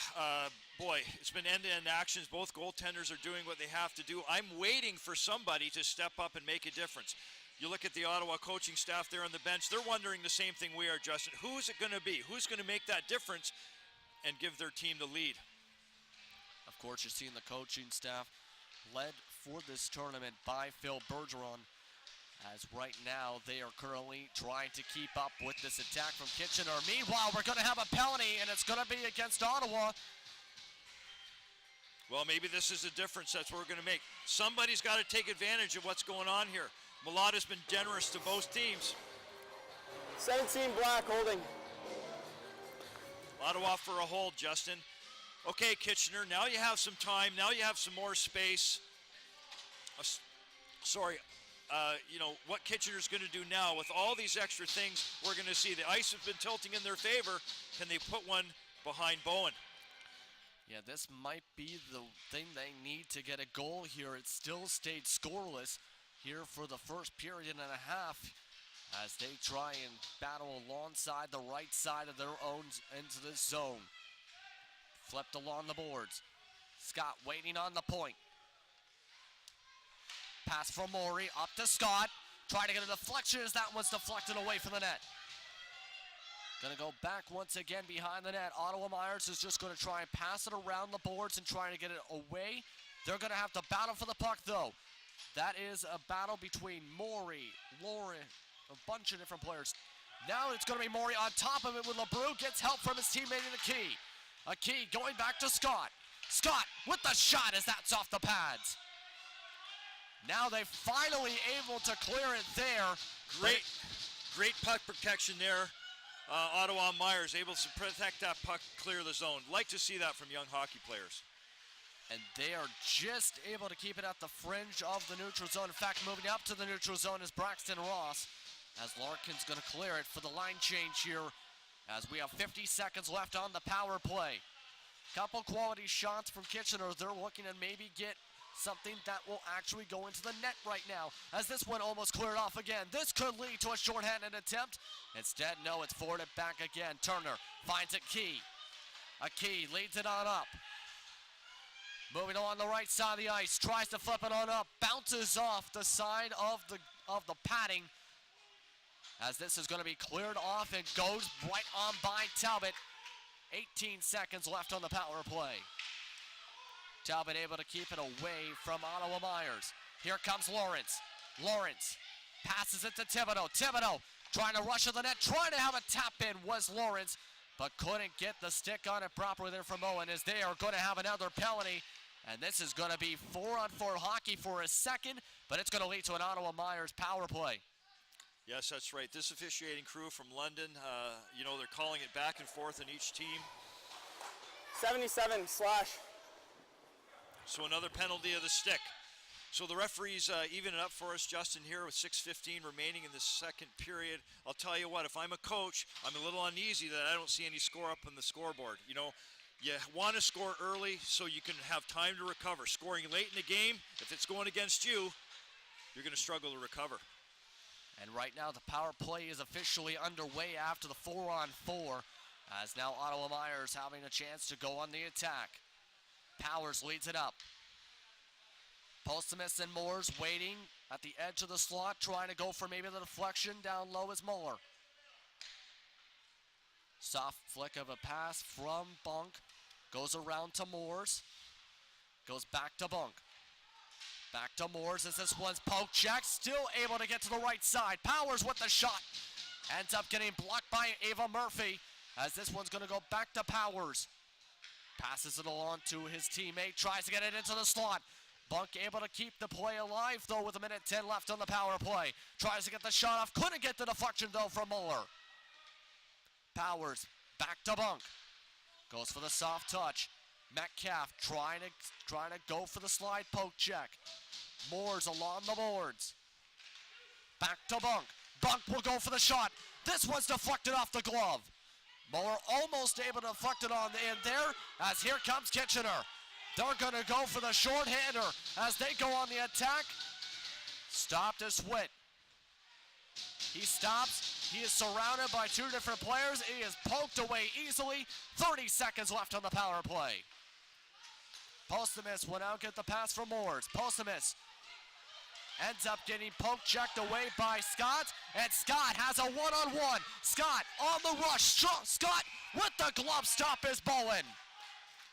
[SPEAKER 2] boy, it's been end-to-end actions. Both goaltenders are doing what they have to do. I'm waiting for somebody to step up and make a difference. You look at the Ottawa coaching staff there on the bench, they're wondering the same thing we are, Justin. Who is it going to be? Who's going to make that difference and give their team the lead?
[SPEAKER 1] Of course, you're seeing the coaching staff led for this tournament by Phil Bergeron, as right now they are currently trying to keep up with this attack from Kitchener. Meanwhile, we're going to have a penalty, and it's going to be against Ottawa.
[SPEAKER 2] Well, maybe this is the difference. That's what we're going to make. Somebody's got to take advantage of what's going on here. Mulata's been generous to both teams.
[SPEAKER 3] 17 black holding.
[SPEAKER 2] Ottawa for a hold, Justin. Okay, Kitchener, now you have some time. Now you have some more space. You know, what Kitchener's going to do now with all these extra things we're going to see. The ice has been tilting in their favor. Can they put one behind Bowen?
[SPEAKER 1] Yeah, this might be the thing they need to get a goal here. It still stayed scoreless here for the first period and a half as they try and battle alongside the right side of their own into this zone. Flipped along the boards. Scott waiting on the point. Pass from Maury, up to Scott. Trying to get a deflection as that one's deflected away from the net. Gonna go back once again behind the net. Ottawa Meyers is just gonna try and pass it around the boards and trying to get it away. They're gonna have to battle for the puck though. That is a battle between Maury, Lauren, a bunch of different players. Now it's gonna be Maury on top of it with LeBrew. Gets help from his teammate in the key. A key going back to Scott. Scott with the shot as that's off the pads. Now they finally able to clear it there.
[SPEAKER 2] Great puck protection there. Ottawa Meyers able to protect that puck, clear the zone. Like to see that from young hockey players.
[SPEAKER 1] And they are just able to keep it at the fringe of the neutral zone. In fact, moving up to the neutral zone is Braxton Ross, as Larkin's going to clear it for the line change here, as we have 50 seconds left on the power play. Couple quality shots from Kitchener. They're looking to maybe get something that will actually go into the net right now, as this one almost cleared off again. This could lead to a shorthanded attempt. Instead, no, it's forwarded back again. Turner finds a key. A key leads it on up. Moving along the right side of the ice, tries to flip it on up, bounces off the side of the padding, as this is going to be cleared off and goes right on by Talbot. 18 seconds left on the power play. Talbot able to keep it away from Ottawa Meyers. Here comes Lawrence. Lawrence passes it to Thibodeau. Thibodeau trying to rush to the net, trying to have a tap in was Lawrence, but couldn't get the stick on it properly there from Owen, as they are going to have another penalty. And this is going to be 4-on-4 hockey for a second, but it's going to lead to an Ottawa Meyers power play.
[SPEAKER 2] Yes, that's right. This officiating crew from London, they're calling it back and forth in each team.
[SPEAKER 3] 77 slash.
[SPEAKER 2] So another penalty of the stick. So the referees even it up for us, Justin, here with 6:15 remaining in the second period. I'll tell you what, if I'm a coach, I'm a little uneasy that I don't see any score up on the scoreboard. You know, you want to score early so you can have time to recover. Scoring late in the game, if it's going against you, you're going to struggle to recover.
[SPEAKER 1] And right now the power play is officially underway after the 4-on-4, as now Ottawa Meyers having a chance to go on the attack. Powers leads it up. Posthumus and Moores waiting at the edge of the slot, trying to go for maybe the deflection. Down low is Muller. Soft flick of a pass from Bunk. Goes around to Moores. Goes back to Bunk. Back to Moores as this one's poke check. Still able to get to the right side. Powers with the shot. Ends up getting blocked by Ava Murphy as this one's going to go back to Powers. Passes it along to his teammate, tries to get it into the slot. Bunk able to keep the play alive though with 1:10 left on the power play. Tries to get the shot off, couldn't get the deflection though from Muller. Powers back to Bunk. Goes for the soft touch. Metcalf trying to go for the slide poke check. Moore's along the boards. Back to Bunk. Bunk will go for the shot. This one's deflected off the glove. Muller almost able to deflect it on the end there as here comes Kitchener. They're going to go for the short-hander as they go on the attack. Stopped as Swit. He stops. He is surrounded by two different players. He is poked away easily. 30 seconds left on the power play. Postumus will now get the pass from Moores. Postumus ends up getting poke checked away by Scott, and Scott has a one-on-one. Scott on the rush. Scott with the glove stop is Bowen.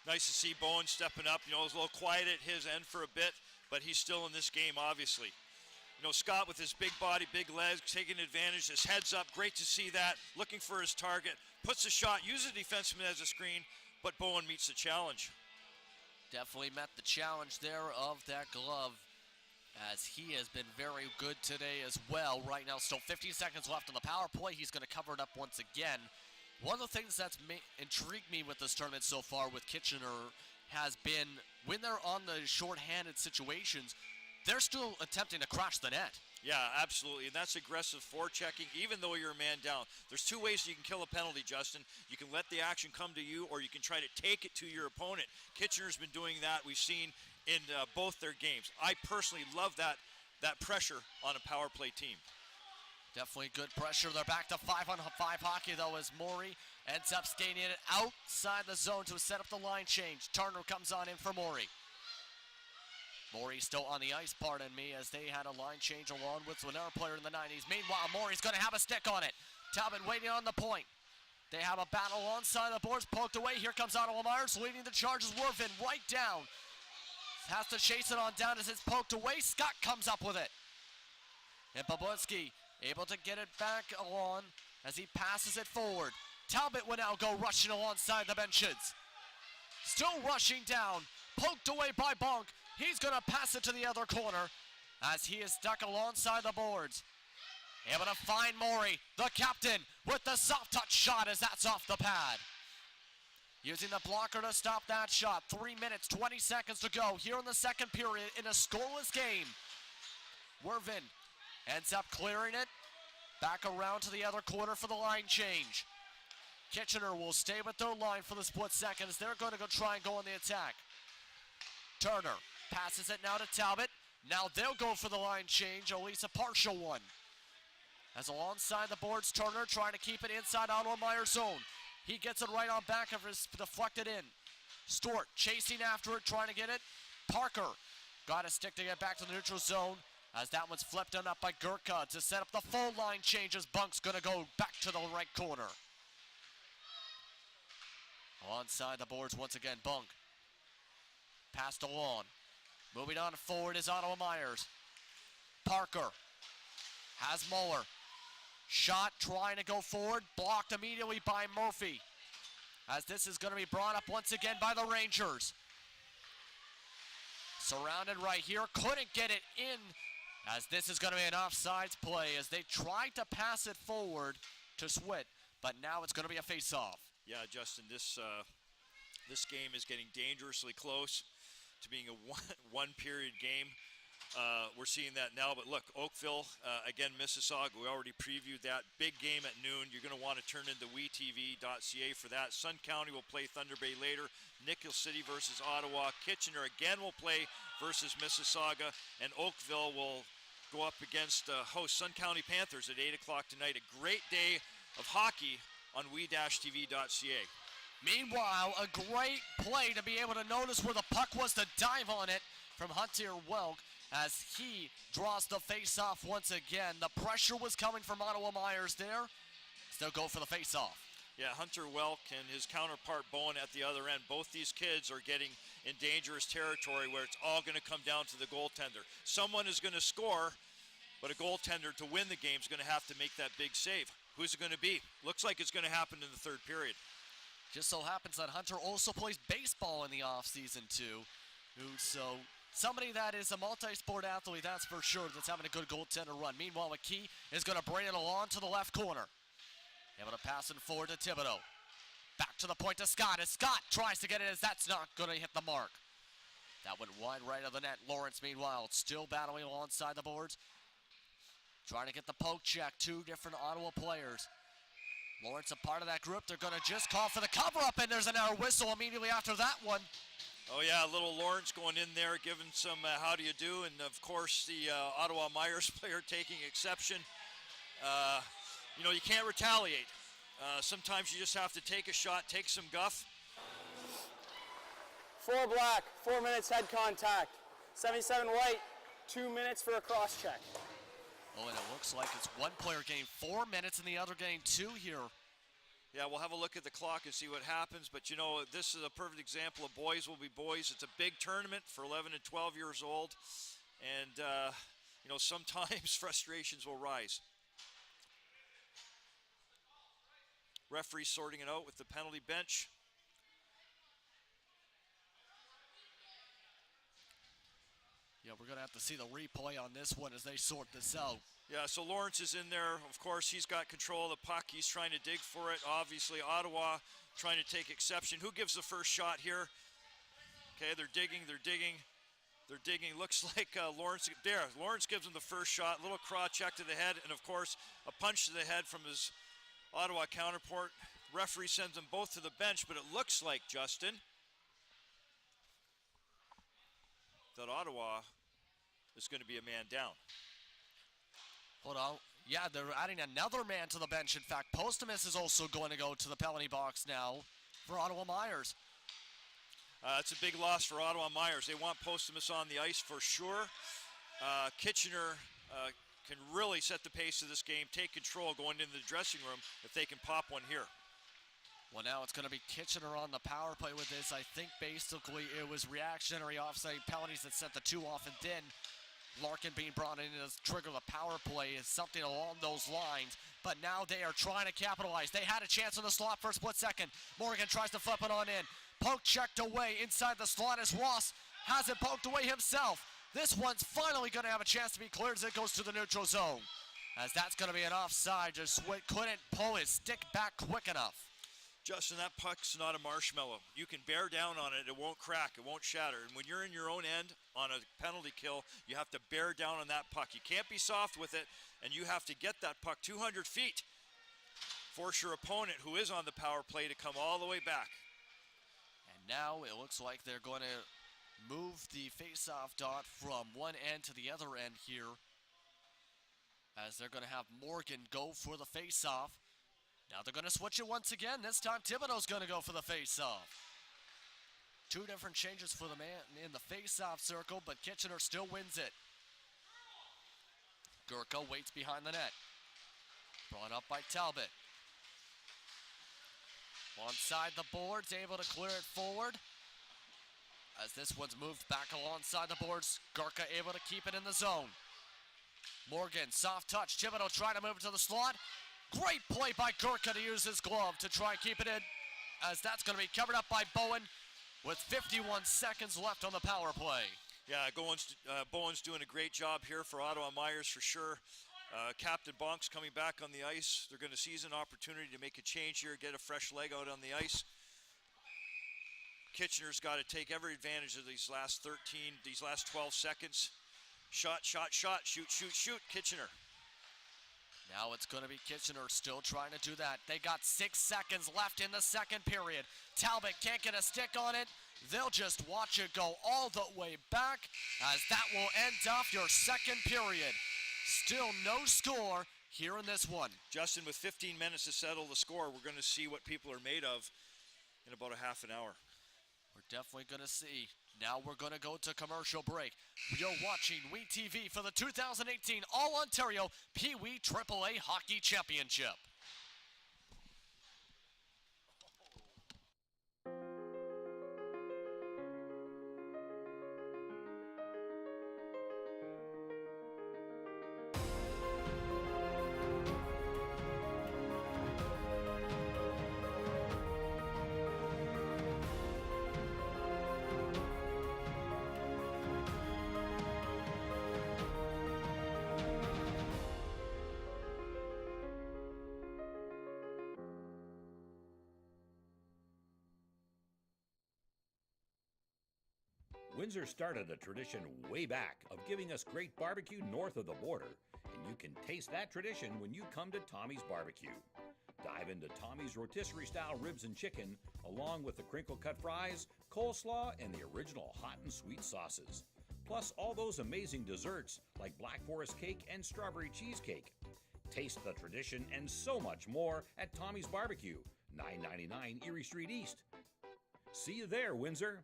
[SPEAKER 2] Nice to see Bowen stepping up. You know, it was a little quiet at his end for a bit, but he's still in this game, obviously. You know, Scott with his big body, big legs, taking advantage, his head's up. Great to see that. Looking for his target. Puts a shot, uses the defenseman as a screen, but Bowen meets the challenge.
[SPEAKER 1] Definitely met the challenge there of that glove, as he has been very good today as well. Right now, still 15 seconds left on the power play. He's going to cover it up once again. One of the things that's intrigued me with this tournament so far with Kitchener has been when they're on the short-handed situations, they're still attempting to crash the net.
[SPEAKER 2] Yeah, absolutely, and that's aggressive forechecking, even though you're a man down. There's two ways you can kill a penalty, Justin. You can let the action come to you, or you can try to take it to your opponent. Kitchener's been doing that. We've seen in both their games. I personally love that pressure on a power play team.
[SPEAKER 1] Definitely good pressure. They're back to 5-on-5 hockey, though, as Morey ends up staying in it outside the zone to set up the line change. Turner comes on in for Morey. Morey still on the ice, pardon me, as they had a line change along with another player in the 90s. Meanwhile, Morey's going to have a stick on it. Talbot waiting on the point. They have a battle alongside the boards, poked away. Here comes Ottawa Meyers leading the charges. Wervin right down. Has to chase it on down as it's poked away. Scott comes up with it. And Babunski able to get it back along as he passes it forward. Talbot will now go rushing alongside the benches. Still rushing down. Poked away by Bonk. He's going to pass it to the other corner as he is stuck alongside the boards. Able to find Morey, the captain, with the soft touch shot as that's off the pad. Using the blocker to stop that shot. 3 minutes, 20 seconds to go here in the second period in a scoreless game. Wervin ends up clearing it. Back around to the other corner for the line change. Kitchener will stay with their line for the split second as they're going to go try and go on the attack. Turner passes it now to Talbot. Now they'll go for the line change, at least a partial one. As alongside the boards, Turner trying to keep it inside Ottawa Meyers zone. He gets it right on back of his deflected in. Stewart chasing after it, trying to get it. Parker got a stick to get back to the neutral zone as that one's flipped on up by Gurkha to set up the full line change as Bunk's going to go back to the right corner. Alongside the boards once again, Bunk. Passed along. Moving on forward is Ottawa Meyers. Parker has Muller. Shot trying to go forward, blocked immediately by Murphy. As this is going to be brought up once again by the Rangers. Surrounded right here, couldn't get it in. As this is going to be an offsides play as they tried to pass it forward to Swit, but now it's going to be a face-off.
[SPEAKER 2] Yeah, Justin, this game is getting dangerously close to being a one-period game. We're seeing that now, but look, Oakville, again, Mississauga, we already previewed that. Big game at noon. You're going to want to turn into WeTV.ca for that. Sun County will play Thunder Bay later. Nickel City versus Ottawa. Kitchener again will play versus Mississauga, and Oakville will go up against host Sun County Panthers at 8 o'clock tonight. A great day of hockey on we-tv.ca.
[SPEAKER 1] Meanwhile, a great play to be able to notice where the puck was to dive on it from Hunter Welk as he draws the face-off once again. The pressure was coming from Ottawa Meyers there. Still go for the face-off.
[SPEAKER 2] Yeah, Hunter Welk and his counterpart Bowen at the other end. Both these kids are getting in dangerous territory where it's all going to come down to the goaltender. Someone is going to score, but a goaltender to win the game is going to have to make that big save. Who's it going to be? Looks like it's going to happen in the third period.
[SPEAKER 1] Just so happens that Hunter also plays baseball in the offseason too. So somebody that is a multi-sport athlete, that's for sure, that's having a good goaltender run. Meanwhile, McKee is going to bring it along to the left corner. Able to pass it forward to Thibodeau. Back to the point to Scott, as Scott tries to get it, as that's not going to hit the mark. That went wide right of the net. Lawrence, meanwhile, still battling alongside the boards. Trying to get the poke check. Two different Ottawa players. Lawrence a part of that group. They're going to just call for the cover-up, and there's an hour whistle immediately after that one.
[SPEAKER 2] Oh, yeah, little Lawrence going in there, giving some how do you do, and, of course, the Ottawa Meyers player taking exception. You know, you can't retaliate. Sometimes you just have to take a shot, take some guff.
[SPEAKER 3] 4 black, 4 minutes head contact. 77 white, 2 minutes for a cross check.
[SPEAKER 1] Oh, and it looks like it's one player getting 4 minutes and the other getting 2 here.
[SPEAKER 2] Yeah, we'll have a look at the clock and see what happens. But, you know, this is a perfect example of boys will be boys. It's a big tournament for 11 and 12 years old. And, you know, sometimes frustrations will rise. Referee sorting it out with the penalty bench.
[SPEAKER 1] Yeah, we're going to have to see the replay on this one as they sort this out.
[SPEAKER 2] Yeah, so Lawrence is in there. Of course, he's got control of the puck. He's trying to dig for it. Obviously, Ottawa trying to take exception. Who gives the first shot here? Okay, they're digging. Looks like Lawrence. There, Lawrence gives him the first shot. Little cross check to the head, and, of course, a punch to the head from his Ottawa counterpart. Referee sends them both to the bench, but it looks like, Justin, that Ottawa is going to be a man down.
[SPEAKER 1] Hold on. Yeah, they're adding another man to the bench. In fact, Postumus is also going to go to the penalty box now for Ottawa Meyers.
[SPEAKER 2] It's a big loss for Ottawa Meyers. They want Postumus on the ice for sure. Kitchener can really set the pace of this game, take control going into the dressing room if they can pop one here.
[SPEAKER 1] Well, now it's going to be Kitchener on the power play with this. I think basically it was reactionary offside penalties that sent the 2 off, and then Larkin being brought in to trigger the power play is something along those lines. But now they are trying to capitalize. They had a chance in the slot for a split second. Morgan tries to flip it on in. Poke checked away inside the slot as Ross has it poked away himself. This one's finally going to have a chance to be cleared as it goes to the neutral zone. As that's going to be an offside. Just couldn't pull his stick back quick enough.
[SPEAKER 2] Justin, that puck's not a marshmallow. You can bear down on it. It won't crack. It won't shatter. And when you're in your own end on a penalty kill, you have to bear down on that puck. You can't be soft with it, and you have to get that puck 200 feet. Force your opponent, who is on the power play, to come all the way back.
[SPEAKER 1] And now it looks like they're going to move the face-off dot from one end to the other end here, as they're going to have Morgan go for the face-off. Now they're going to switch it once again. This time Thibodeau's going to go for the face-off. 2 different changes for the man in the face-off circle, but Kitchener still wins it. Gurka waits behind the net. Brought up by Talbot. Alongside the boards, able to clear it forward. As this one's moved back alongside the boards, Gurka able to keep it in the zone. Morgan, soft touch. Thibodeau trying to move it to the slot. Great play by Gurka to use his glove to try and keep it in, as that's going to be covered up by Bowen with 51 seconds left on the power play.
[SPEAKER 2] Yeah, Bowen's doing a great job here for Ottawa Meyers for sure. Captain Bonk's coming back on the ice. They're going to seize an opportunity to make a change here, get a fresh leg out on the ice. Kitchener's got to take every advantage of these last 12 seconds. Shot, shot, shot, shoot, shoot, shoot, Kitchener.
[SPEAKER 1] Now it's going to be Kitchener still trying to do that. They got 6 seconds left in the second period. Talbot can't get a stick on it. They'll just watch it go all the way back, as that will end off your second period. Still no score here in this one.
[SPEAKER 2] Justin, with 15 minutes to settle the score, we're going to see what people are made of in about a half an hour.
[SPEAKER 1] We're definitely going to see. Now we're going to go to commercial break. You're watching WeTV for the 2018 All-Ontario Pee-wee AAA Hockey Championship.
[SPEAKER 4] Windsor started a tradition way back of giving us great barbecue north of the border, and you can taste that tradition when you come to Tommy's Barbecue. Dive into Tommy's rotisserie-style ribs and chicken, along with the crinkle-cut fries, coleslaw, and the original hot and sweet sauces. Plus all those amazing desserts like Black Forest cake and strawberry cheesecake. Taste the tradition and so much more at Tommy's Barbecue, 999 Erie Street East. See you there, Windsor.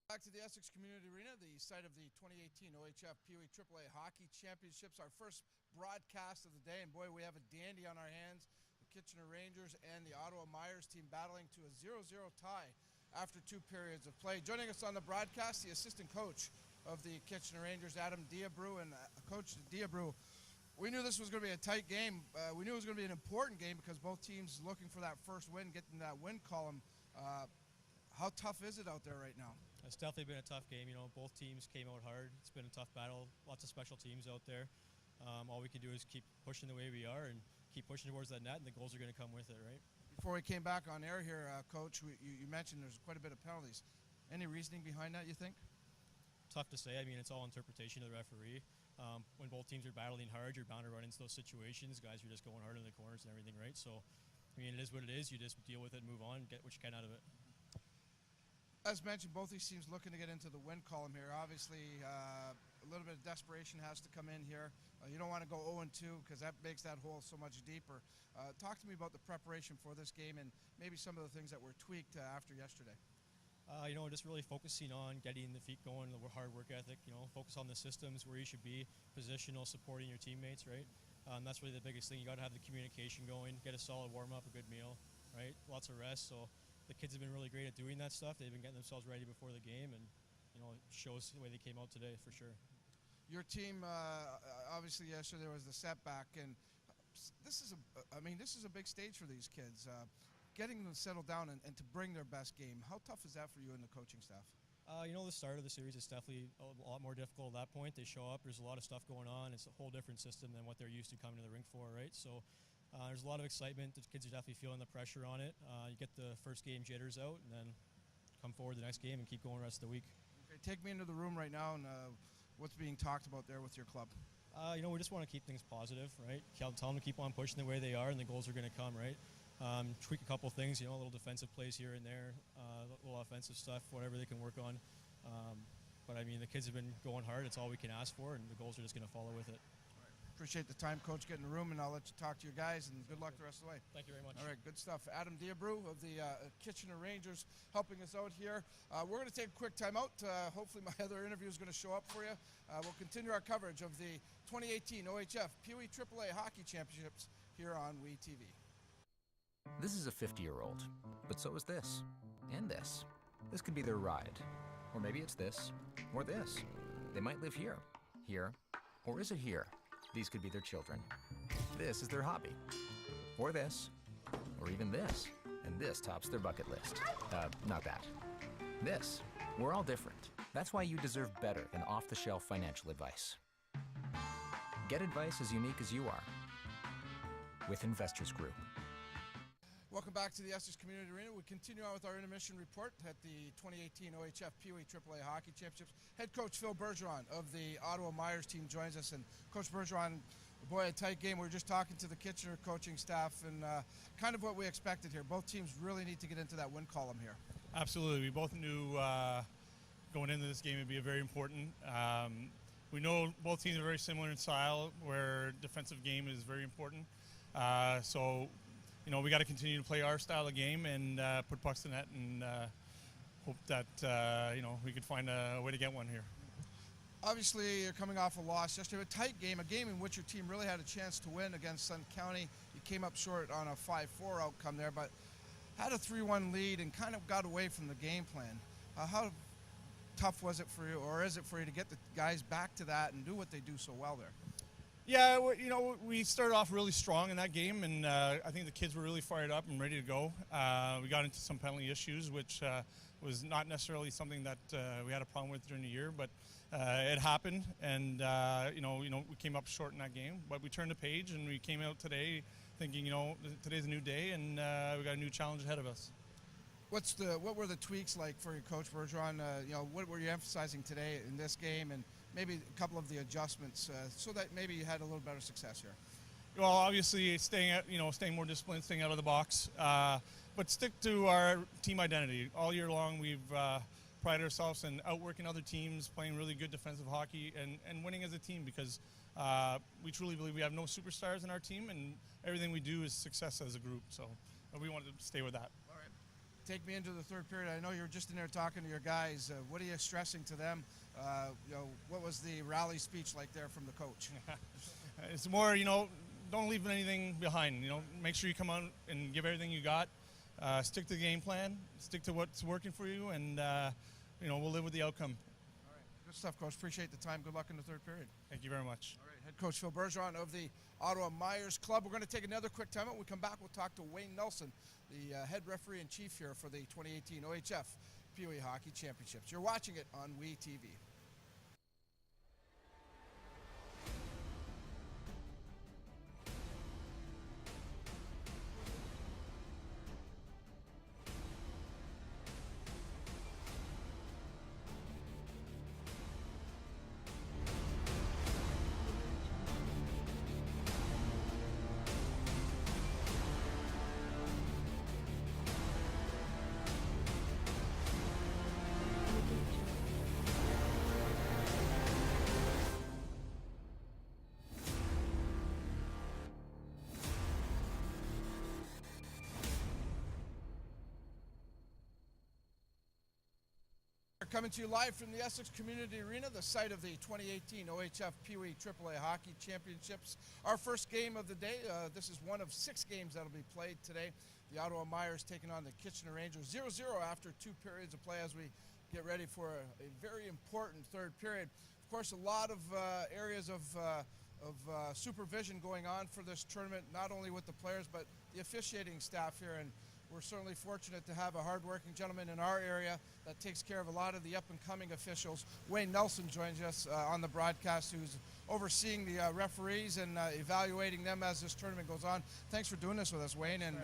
[SPEAKER 6] Back to the Essex Community Arena, the site of the 2018 OHF Pee Wee AAA Hockey Championships. Our first broadcast of the day, and boy, we have a dandy on our hands. The Kitchener Rangers and the Ottawa Meyers team battling to a 0-0 tie after 2 periods of play. Joining us on the broadcast, the assistant coach of the Kitchener Rangers, Adam Diabru. And Coach Diabru, we knew this was going to be a tight game. We knew it was going to be an important game because both teams looking for that first win, getting that win column. How tough is it out there right now?
[SPEAKER 7] It's definitely been a tough game. You know, both teams came out hard. It's been a tough battle. Lots of special teams out there. All we can do is keep pushing the way we are and keep pushing towards that net, and the goals are going to come with it, right?
[SPEAKER 6] Before we came back on air here, Coach, you mentioned there's quite a bit of penalties. Any reasoning behind that, you think?
[SPEAKER 7] Tough to say. I mean, it's all interpretation of the referee. When both teams are battling hard, you're bound to run into those situations. Guys are just going hard in the corners and everything, right? So, I mean, it is what it is. You just deal with it and move on, get what you can out of it.
[SPEAKER 6] As mentioned, both these teams looking to get into the win column here. Obviously, a little bit of desperation has to come in here. You don't want to go 0-2 because that makes that hole so much deeper. Talk to me about the preparation for this game and maybe some of the things that were tweaked after yesterday.
[SPEAKER 7] You know, just really focusing on getting the feet going, the hard work ethic, you know, focus on the systems where you should be, positional, supporting your teammates, right? That's really the biggest thing. You got to have the communication going, get a solid warm-up, a good meal, right? Lots of rest. So the kids have been really great at doing that stuff. They've been getting themselves ready before the game, and, you know, it shows the way they came out today for sure.
[SPEAKER 6] Your team, obviously yesterday there was the setback, and this is a big stage for these kids. Getting them settled down and to bring their best game, how tough is that for you and the coaching staff?
[SPEAKER 7] You know, the start of the series is definitely a lot more difficult at that point. They show up, there's a lot of stuff going on. It's a whole different system than what they're used to coming to the rink for, right? So there's a lot of excitement. The kids are definitely feeling the pressure on it. You get the first game jitters out, and then come forward the next game and keep going the rest of the week.
[SPEAKER 6] Okay, take me into the room right now and what's being talked about there with your club.
[SPEAKER 7] You know, we just want to keep things positive, right? Tell them to keep on pushing the way they are, and the goals are going to come, right? Tweak a couple things, you know, little defensive plays here and there, little offensive stuff, whatever they can work on. But I mean, the kids have been going hard. It's all we can ask for, and the goals are just going to follow with it.
[SPEAKER 6] Appreciate the time, Coach, getting in the room, and I'll let you talk to your guys, and good luck the rest of the way.
[SPEAKER 7] Thank you very much.
[SPEAKER 6] All right, good stuff. Adam Diabru of the Kitchener Rangers helping us out here. We're going to take a quick time out. Hopefully my other interview is going to show up for you. We'll continue our coverage of the 2018 OHF Pee Wee AAA Hockey Championships here on WE TV.
[SPEAKER 5] This is a 50-year-old, but so is this, and this. This could be their ride, or maybe it's this, or this. They might live here, or is it here? These could be their children. This is their hobby, or this, or even this, and this tops their bucket list. Not that. This. We're all different. That's why you deserve better than off-the-shelf financial advice. Get advice as unique as you are with Investors Group.
[SPEAKER 6] Welcome back to the Essex Community Arena. We continue on with our intermission report at the 2018 OHF Pee Wee AAA Hockey Championships. Head coach Phil Bergeron of the Ottawa Meyers team joins us. And Coach Bergeron, boy, a tight game. We were just talking to the Kitchener coaching staff and kind of what we expected here. Both teams really need to get into that win column here.
[SPEAKER 8] Absolutely. We both knew going into this game would be very important. We know both teams are very similar in style, where defensive game is very important. So, you know, we got to continue to play our style of game and put pucks in net and hope that, you know, we could find a way to get one here.
[SPEAKER 6] Obviously, you're coming off a loss yesterday, a tight game, a game in which your team really had a chance to win against Sun County. You came up short on a 5-4 outcome there, but had a 3-1 lead and kind of got away from the game plan. How tough was it for you, or is it for you, to get the guys back to that and do what they do so well there?
[SPEAKER 8] Yeah, you know, we started off really strong in that game, and I think the kids were really fired up and ready to go. We got into some penalty issues, which was not necessarily something that we had a problem with during the year, but it happened, and you know, we came up short in that game. But we turned the page, and we came out today thinking, you know, today's a new day, and we got a new challenge ahead of us.
[SPEAKER 6] What were the tweaks like for your coach Bergeron? What were you emphasizing today in this game, and maybe a couple of the adjustments so that maybe you had a little better success here?
[SPEAKER 8] Well, obviously staying more disciplined, staying out of the box, but stick to our team identity. All year long, we've prided ourselves in outworking other teams, playing really good defensive hockey, and winning as a team because we truly believe we have no superstars in our team, and everything we do is success as a group. So we wanted to stay with that.
[SPEAKER 6] All right. Take me into the third period. I know you were just in there talking to your guys. What are you stressing to them? What was the rally speech like there from the coach?
[SPEAKER 8] It's more, don't leave anything behind. Make sure you come out and give everything you got. Stick to the game plan. Stick to what's working for you, and we'll live with the outcome.
[SPEAKER 6] All right. Good stuff, Coach. Appreciate the time. Good luck in the third period.
[SPEAKER 8] Thank you very much.
[SPEAKER 6] All right. Head coach Phil Bergeron of the Ottawa Meyers Club. We're going to take another quick time out. When we come back, we'll talk to Wayne Nelson, the head referee in chief here for the 2018 OHF POE Hockey Championships. You're watching it on WeTV. Coming to you live from the Essex Community Arena, the site of the 2018 OHF POE AAA Hockey Championships. Our first game of the day, this is one of 6 games that will be played today. The Ottawa Meyers taking on the Kitchener Rangers 0-0 after 2 periods of play as we get ready for a very important third period. Of course, a lot of areas of supervision going on for this tournament, not only with the players but the officiating staff here, and we're certainly fortunate to have a hard-working gentleman in our area that takes care of a lot of the up-and-coming officials. Wayne Nelson joins us on the broadcast, who's overseeing the referees and evaluating them as this tournament goes on. Thanks for doing this with us, Wayne. And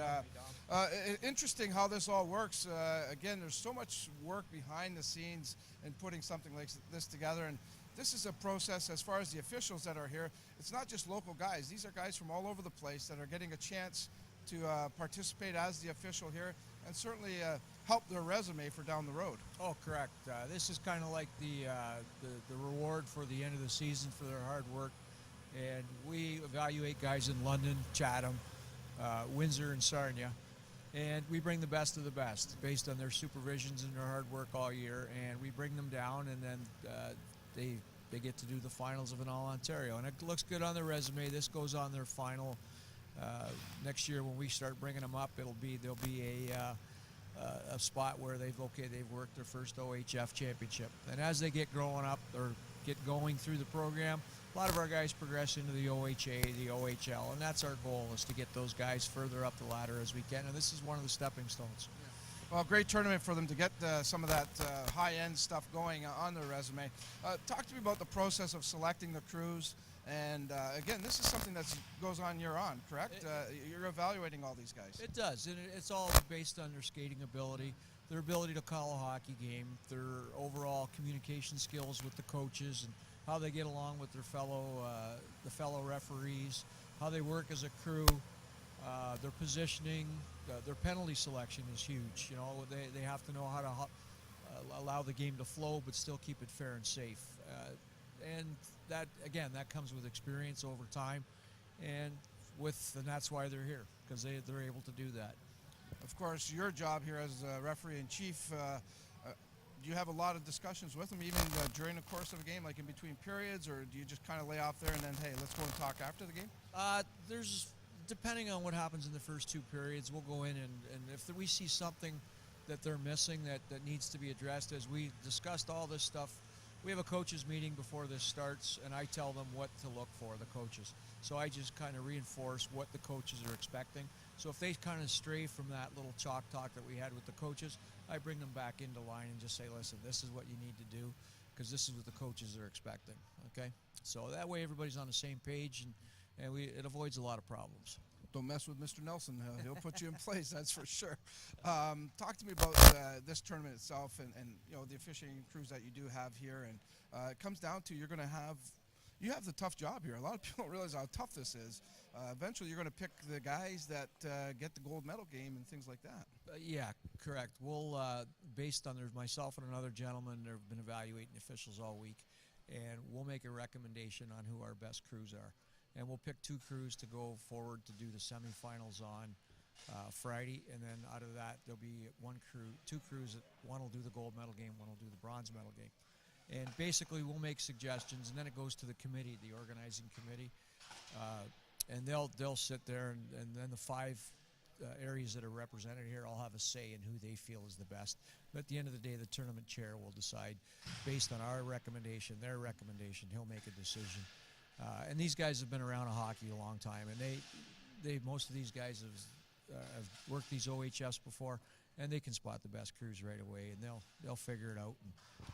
[SPEAKER 6] interesting how this all works. Again, there's so much work behind the scenes in putting something like this together. And this is a process as far as the officials that are here. It's not just local guys. These are guys from all over the place that are getting a chance to participate as the official here, and certainly help their resume for down the road.
[SPEAKER 9] Oh, correct. This is kind of like the reward for the end of the season for their hard work. And we evaluate guys in London, Chatham, Windsor, and Sarnia, and we bring the best of the best based on their supervisions and their hard work all year. And we bring them down, and then they get to do the finals of an All-Ontario, and it looks good on their resume. This goes on their final. Next year when we start bringing them up, there'll be a spot where they've worked their first OHF championship, and as they get growing up or get going through the program, a lot of our guys progress into the OHA, the OHL, and that's our goal, is to get those guys further up the ladder as we can, and this is one of the stepping stones.
[SPEAKER 6] Well, great tournament for them to get some of that high-end stuff going on their resume. Talk to me about the process of selecting the crews. And again, this is something that goes on year-on, correct? You're evaluating all these guys.
[SPEAKER 9] It does, and it's all based on their skating ability, their ability to call a hockey game, their overall communication skills with the coaches, and how they get along with their fellow referees, how they work as a crew, their positioning, their penalty selection is huge. They have to know how to allow the game to flow, but still keep it fair and safe. And that comes with experience over time, and that's why they're here, because they're able to do that.
[SPEAKER 6] Of course, your job here as referee in chief, do you have a lot of discussions with them, even during the course of a game, like in between periods, or do you just kind of lay off there and then, hey, let's go and talk after the game?
[SPEAKER 9] Depending on what happens in the first 2 periods, we'll go in and if we see something that they're missing that needs to be addressed, as we discussed all this stuff. We have a coaches meeting before this starts, and I tell them what to look for, the coaches. So I just kind of reinforce what the coaches are expecting. So if they kind of stray from that little chalk talk that we had with the coaches, I bring them back into line and just say, listen, this is what you need to do, because this is what the coaches are expecting, okay? So that way everybody's on the same page, and it avoids a lot of problems.
[SPEAKER 6] Don't mess with Mr. Nelson. He'll put you in place, that's for sure. Talk to me about this tournament itself and the officiating crews that you do have here. And it comes down to you have the tough job here. A lot of people don't realize how tough this is. Eventually, you're going to pick the guys that get the gold medal game and things like that.
[SPEAKER 9] Yeah, correct. We'll, based on myself and another gentleman, they've been evaluating officials all week, and we'll make a recommendation on who our best crews are. And we'll pick 2 crews to go forward to do the semifinals on Friday, and then out of that, there'll be 2 crews. One will do the gold medal game, one will do the bronze medal game. And basically, we'll make suggestions, and then it goes to the committee, the organizing committee, and they'll sit there, and then the 5 areas that are represented here all have a say in who they feel is the best. But at the end of the day, the tournament chair will decide based on our recommendation, their recommendation. He'll make a decision. And these guys have been around hockey a long time, and most of these guys have worked these OHFs before, and they can spot the best crews right away, and they'll figure it out.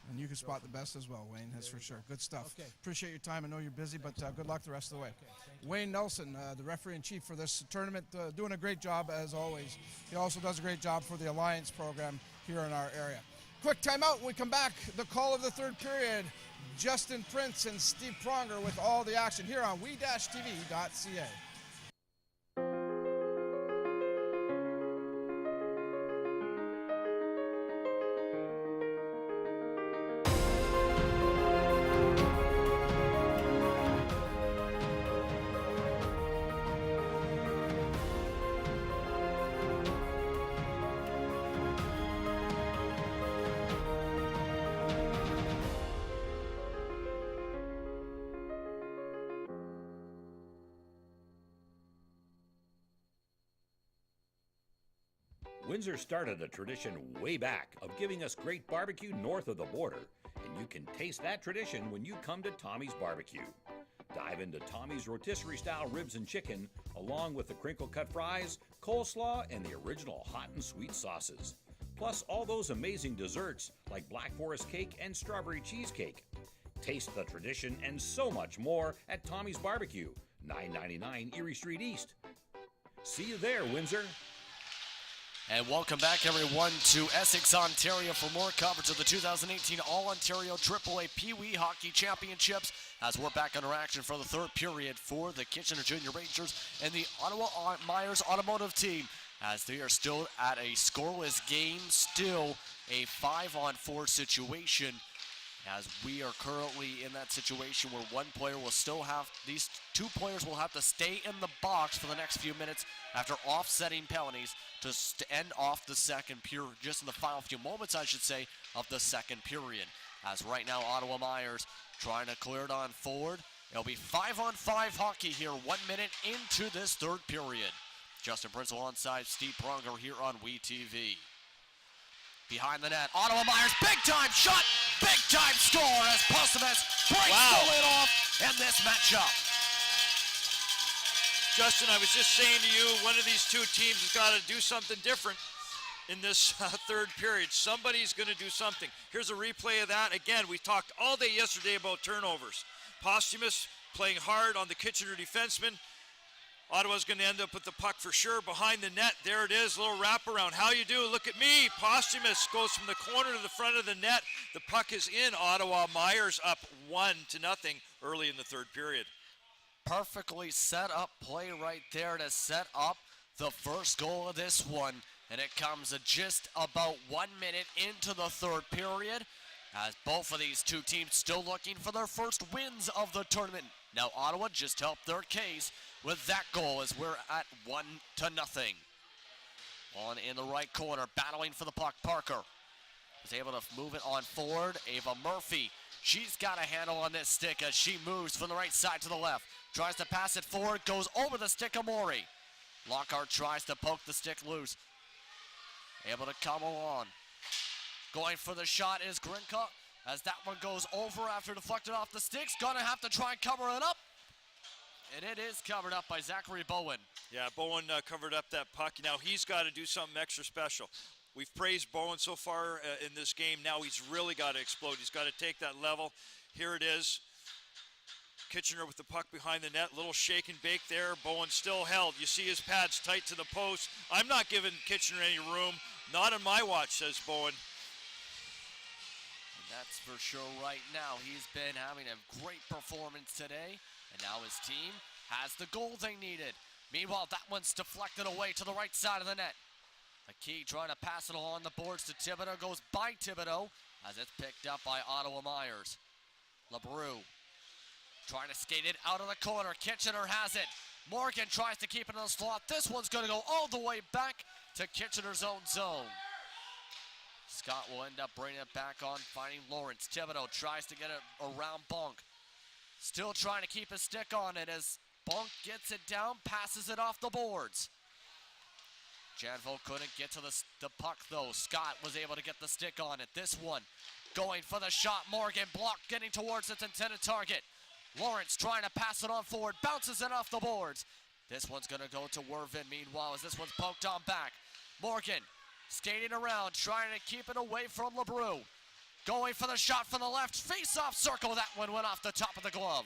[SPEAKER 6] And you can spot the best as well, Wayne. That's for sure. Good stuff.
[SPEAKER 9] Okay.
[SPEAKER 6] Appreciate your time. I know you're busy, but good luck the rest of the way.
[SPEAKER 9] Okay,
[SPEAKER 6] Wayne Nelson, the referee-in-chief for this tournament, doing a great job as always. He also does a great job for the Alliance program here in our area. Quick timeout. When we come back, the call of the third period. Justin Prince and Steve Pronger with all the action here on we-tv.ca.
[SPEAKER 4] Windsor started a tradition way back of giving us great barbecue north of the border, and you can taste that tradition when you come to Tommy's Barbecue. Dive into Tommy's rotisserie-style ribs and chicken, along with the crinkle-cut fries, coleslaw, and the original hot and sweet sauces. Plus all those amazing desserts like Black Forest cake and strawberry cheesecake. Taste the tradition and so much more at Tommy's Barbecue, 999 Erie Street East. See you there, Windsor.
[SPEAKER 1] And welcome back, everyone, to Essex, Ontario for more coverage of the 2018 All-Ontario AAA Pee Wee Hockey Championships as we're back under action for the third period for the Kitchener Junior Rangers and the Ottawa Meyers Automotive team as they are still at a scoreless game, still a 5-on-4 situation as we are currently in that situation where these 2 players will have to stay in the box for the next few minutes after offsetting penalties to end off the second period, just in the final few moments, I should say, of the second period. As right now, Ottawa Meyers trying to clear it on forward. It'll be 5-on-5 hockey here, 1 minute into this third period. Justin Prince alongside Steve Pronger here on WeTV. Behind the net, Ottawa Meyers, big-time shot, big-time score as Postumus breaks the lid off in this matchup.
[SPEAKER 2] Justin, I was just saying to you, one of these 2 teams has got to do something different in this third period. Somebody's going to do something. Here's a replay of that. Again, we talked all day yesterday about turnovers. Postumus playing hard on the Kitchener defenseman. Ottawa's going to end up with the puck for sure behind the net. There it is, a little wraparound. How you do? Look at me. Postumus goes from the corner to the front of the net. The puck is in. Ottawa Meyers up 1-0 early in the third period.
[SPEAKER 1] Perfectly set up play right there to set up the first goal of this one. And it comes just about 1 minute into the third period as both of these 2 teams still looking for their first wins of the tournament. Now Ottawa just helped their case with that goal as we're at 1-0. On in the right corner, battling for the puck, Parker is able to move it on forward. Ava Murphy, she's got a handle on this stick as she moves from the right side to the left. Tries to pass it forward, goes over the stick of Maury. Lockhart tries to poke the stick loose. Able to come along. Going for the shot is Grinka as that one goes over after deflected off the sticks. Gonna have to try and cover it up. And it is covered up by Zachary Bowen.
[SPEAKER 2] Yeah, Bowen covered up that puck. Now he's got to do something extra special. We've praised Bowen so far in this game. Now he's really got to explode. He's got to take that level. Here it is. Kitchener with the puck behind the net. Little shake and bake there. Bowen still held. You see his pads tight to the post. I'm not giving Kitchener any room. Not on my watch, says Bowen.
[SPEAKER 1] And that's for sure right now. He's been having a great performance today. And now his team has the goal they needed. Meanwhile, that one's deflected away to the right side of the net. McKee trying to pass it along the boards to Thibodeau. Goes by Thibodeau as it's picked up by Ottawa Meyers. LeBrew trying to skate it out of the corner. Kitchener has it. Morgan tries to keep it in the slot. This one's going to go all the way back to Kitchener's own zone. Scott will end up bringing it back on, finding Lawrence. Thibodeau tries to get it around Bonk. Still trying to keep his stick on it as Bonk gets it down, passes it off the boards. Janville couldn't get to the puck though. Scott was able to get the stick on it. This one going for the shot. Morgan blocked, getting towards its intended target. Lawrence trying to pass it on forward, bounces it off the boards. This one's going to go to Wervin meanwhile as this one's poked on back. Morgan skating around, trying to keep it away from LeBrew. Going for the shot from the left, face-off circle. That one went off the top of the glove.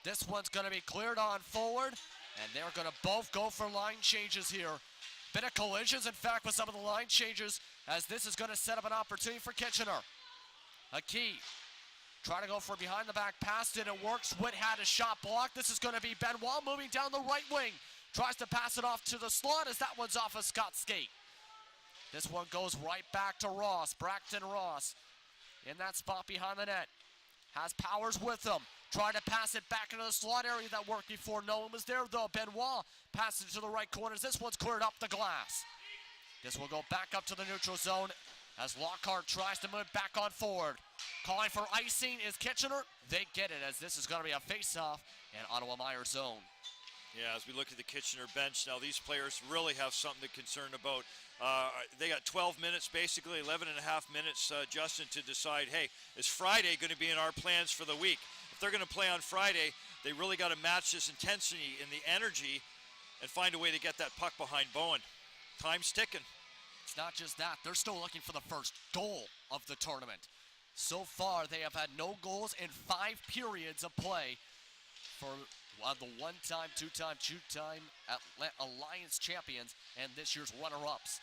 [SPEAKER 1] This one's going to be cleared on forward, and they're going to both go for line changes here. Bit of collisions, in fact, with some of the line changes, as this is going to set up an opportunity for Kitchener. Akey trying to go for behind the back, passed it, it works. Witt had a shot blocked. This is going to be Benoit moving down the right wing. Tries to pass it off to the slot as that one's off of Scott's skate. This one goes right back to Ross, Braxton Ross. In that spot behind the net. Has Powers with him. Trying to pass it back into the slot area that worked before. No one was there though. Benoit passes it to the right corners. This one's cleared up the glass. This will go back up to the neutral zone as Lockhart tries to move back on forward. Calling for icing is Kitchener. They get it as this is going to be a face-off in Ottawa Meyers zone.
[SPEAKER 2] Yeah, as we look at the Kitchener bench now, these players really have something to concern about. They got 12 minutes, basically 11 and a half minutes, Justin, to decide, hey, is Friday going to be in our plans for the week? If they're going to play on Friday, they really got to match this intensity and the energy and find a way to get that puck behind Bowen. Time's ticking.
[SPEAKER 1] It's not just that. They're still looking for the first goal of the tournament. So far, they have had no goals in 5 periods of play for the one-time, two-time, two-time Alliance champions and this year's runner-ups.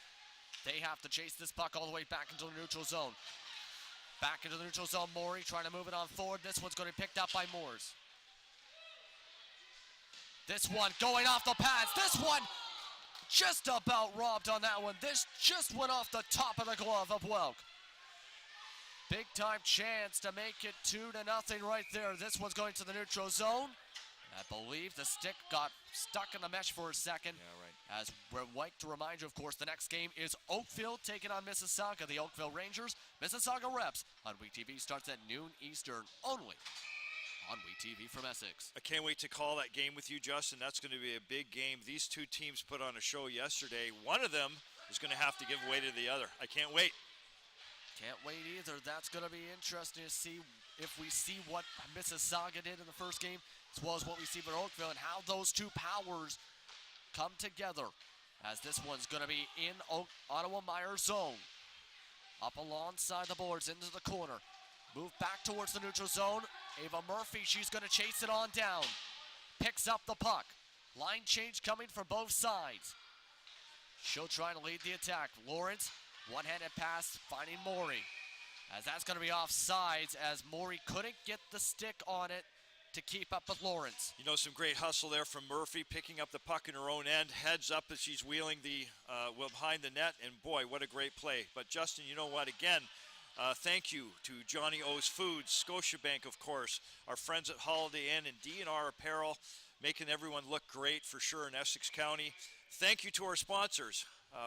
[SPEAKER 1] They have to chase this puck all the way back into the neutral zone. Back into the neutral zone, Morey trying to move it on forward. This one's going to be picked up by Moores. This one going off the pads. This one just about robbed on that one. This just went off the top of the glove of Welk. Big time chance to make it 2-0 right there. This one's going to the neutral zone. I believe the stick got stuck in the mesh for a second.
[SPEAKER 2] Yeah, right.
[SPEAKER 1] As we're like to remind you, of course, the next game is Oakville taking on Mississauga, the Oakville Rangers. Mississauga Reps on Wheat TV starts at noon Eastern only on Wheat TV from Essex.
[SPEAKER 2] I can't wait to call that game with you, Justin. That's going to be a big game. These two teams put on a show yesterday. One of them is going to have to give way to the other. I can't wait.
[SPEAKER 1] Can't wait either. That's going to be interesting to see if we see what Mississauga did in the first game, as well as what we see for Oakville, and how those two powers come together, as this one's going to be in Ottawa Meyers zone. Up alongside the boards into the corner. Move back towards the neutral zone. Ava Murphy, she's going to chase it on down. Picks up the puck. Line change coming from both sides. She'll try to lead the attack. Lawrence, one-handed pass, finding Morey. As that's going to be offsides, as Morey couldn't get the stick on it to keep up with Lawrence.
[SPEAKER 2] You know, some great hustle there from Murphy, picking up the puck in her own end, heads up as she's wheeling the behind the net, and boy, what a great play. But Justin, you know what, again, thank you to Johnny O's Foods, Scotiabank, of course, our friends at Holiday Inn and D&R Apparel, making everyone look great for sure in Essex County. Thank you to our sponsors.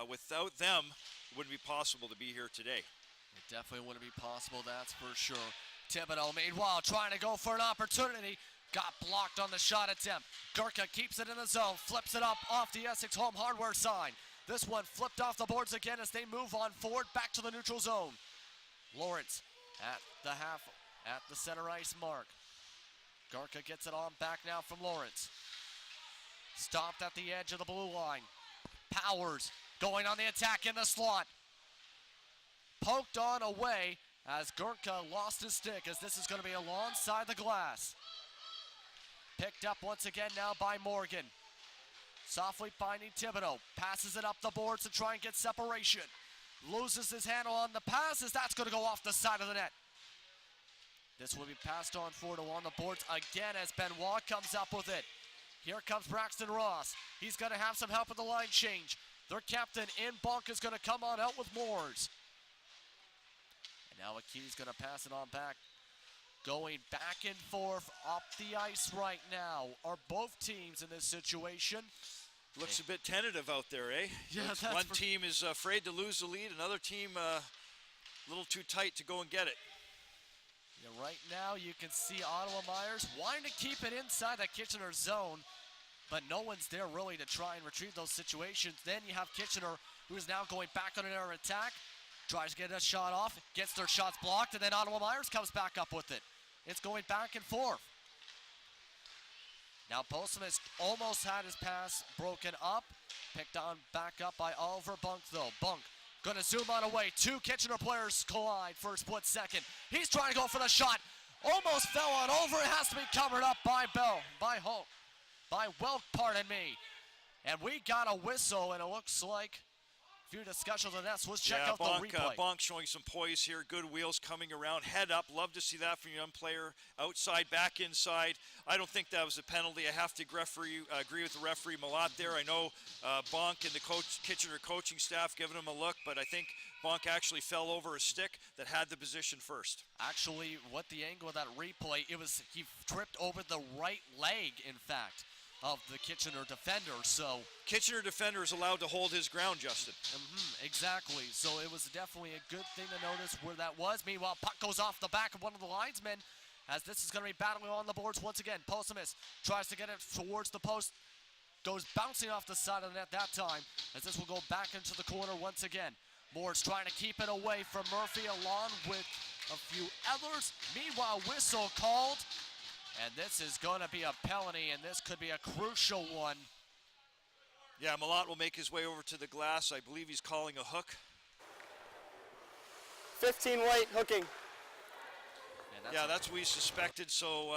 [SPEAKER 2] Without them, it wouldn't be possible to be here today.
[SPEAKER 1] It definitely wouldn't be possible, that's for sure. Thibodeau, meanwhile, trying to go for an opportunity. Got blocked on the shot attempt. Gurka keeps it in the zone, flips it up off the Essex Home Hardware sign. This one flipped off the boards again as they move on forward back to the neutral zone. Lawrence at the center ice mark. Gurka gets it on back now from Lawrence. Stopped at the edge of the blue line. Powers going on the attack in the slot. Poked on away as Gurka lost his stick, as this is going to be alongside the glass. Picked up once again now by Morgan. Softly finding Thibodeau. Passes it up the boards to try and get separation. Loses his handle on the passes. That's going to go off the side of the net. This will be passed on forward along the boards again as Benoit comes up with it. Here comes Braxton Ross. He's going to have some help with the line change. Their captain in Bonk is going to come on out with Moores. And now Aki's going to pass it on back. Going back and forth up the ice right now are both teams in this situation.
[SPEAKER 2] Looks a bit tentative out there, eh?
[SPEAKER 1] Yeah,
[SPEAKER 2] one team is afraid to lose the lead. Another team a little too tight to go and get it.
[SPEAKER 1] Yeah, right now you can see Ottawa Meyers wanting to keep it inside that Kitchener zone, but no one's there really to try and retrieve those situations. Then you have Kitchener, who is now going back on another attack, tries to get a shot off, gets their shots blocked, and then Ottawa Meyers comes back up with it. It's going back and forth. Now Postman almost had his pass broken up, picked on back up by Oliver Bunk though. Bunk gonna zoom on away. Two Kitchener players collide for a split second. He's trying to go for the shot. Almost fell on over. It has to be covered up by Welk, pardon me. And we got a whistle, and it looks like a few discussions on this. Let's check out the replay.
[SPEAKER 2] Bonk showing some poise here. Good wheels coming around. Head up. Love to see that from a young player. Outside, back inside. I don't think that was a penalty. I have to agree with the referee Malat there. I know Bonk and the Kitchener coaching staff giving him a look, but I think Bonk actually fell over a stick that had the position first.
[SPEAKER 1] Actually, what the angle of that replay, he tripped over the right leg, in fact, of the Kitchener defender. So
[SPEAKER 2] Kitchener defender is allowed to hold his ground, Justin.
[SPEAKER 1] Exactly. So it was definitely a good thing to notice where that was. Meanwhile, puck goes off the back of one of the linesmen, as this is going to be battling on the boards once again. Postumus tries to get it towards the post. Goes bouncing off the side of the net that time, as this will go back into the corner once again. Moore's trying to keep it away from Murphy along with a few others. Meanwhile, whistle called. And this is going to be a penalty, and this could be a crucial one.
[SPEAKER 2] Yeah, Malat will make his way over to the glass. I believe he's calling a hook.
[SPEAKER 3] 15 weight hooking.
[SPEAKER 2] Yeah, that's what we suspected. So,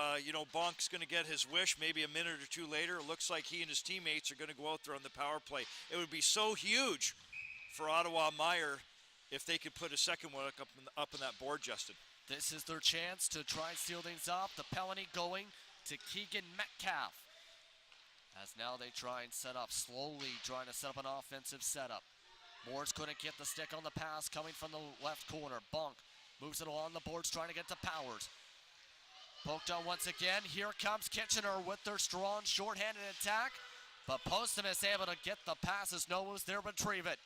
[SPEAKER 2] Bonk's going to get his wish maybe a minute or two later. It looks like he and his teammates are going to go out there on the power play. It would be so huge for Ottawa Meyer if they could put a second one up on that board, Justin.
[SPEAKER 1] This is their chance to try and steal things up. The penalty going to Keegan Metcalf. As now they try and set up, slowly trying to set up an offensive setup. Moores couldn't get the stick on the pass coming from the left corner. Bonk moves it along the boards, trying to get to Powers. Poked on once again. Here comes Kitchener with their strong short-handed attack. But Postumus able to get the passes. No one's there to retrieve it.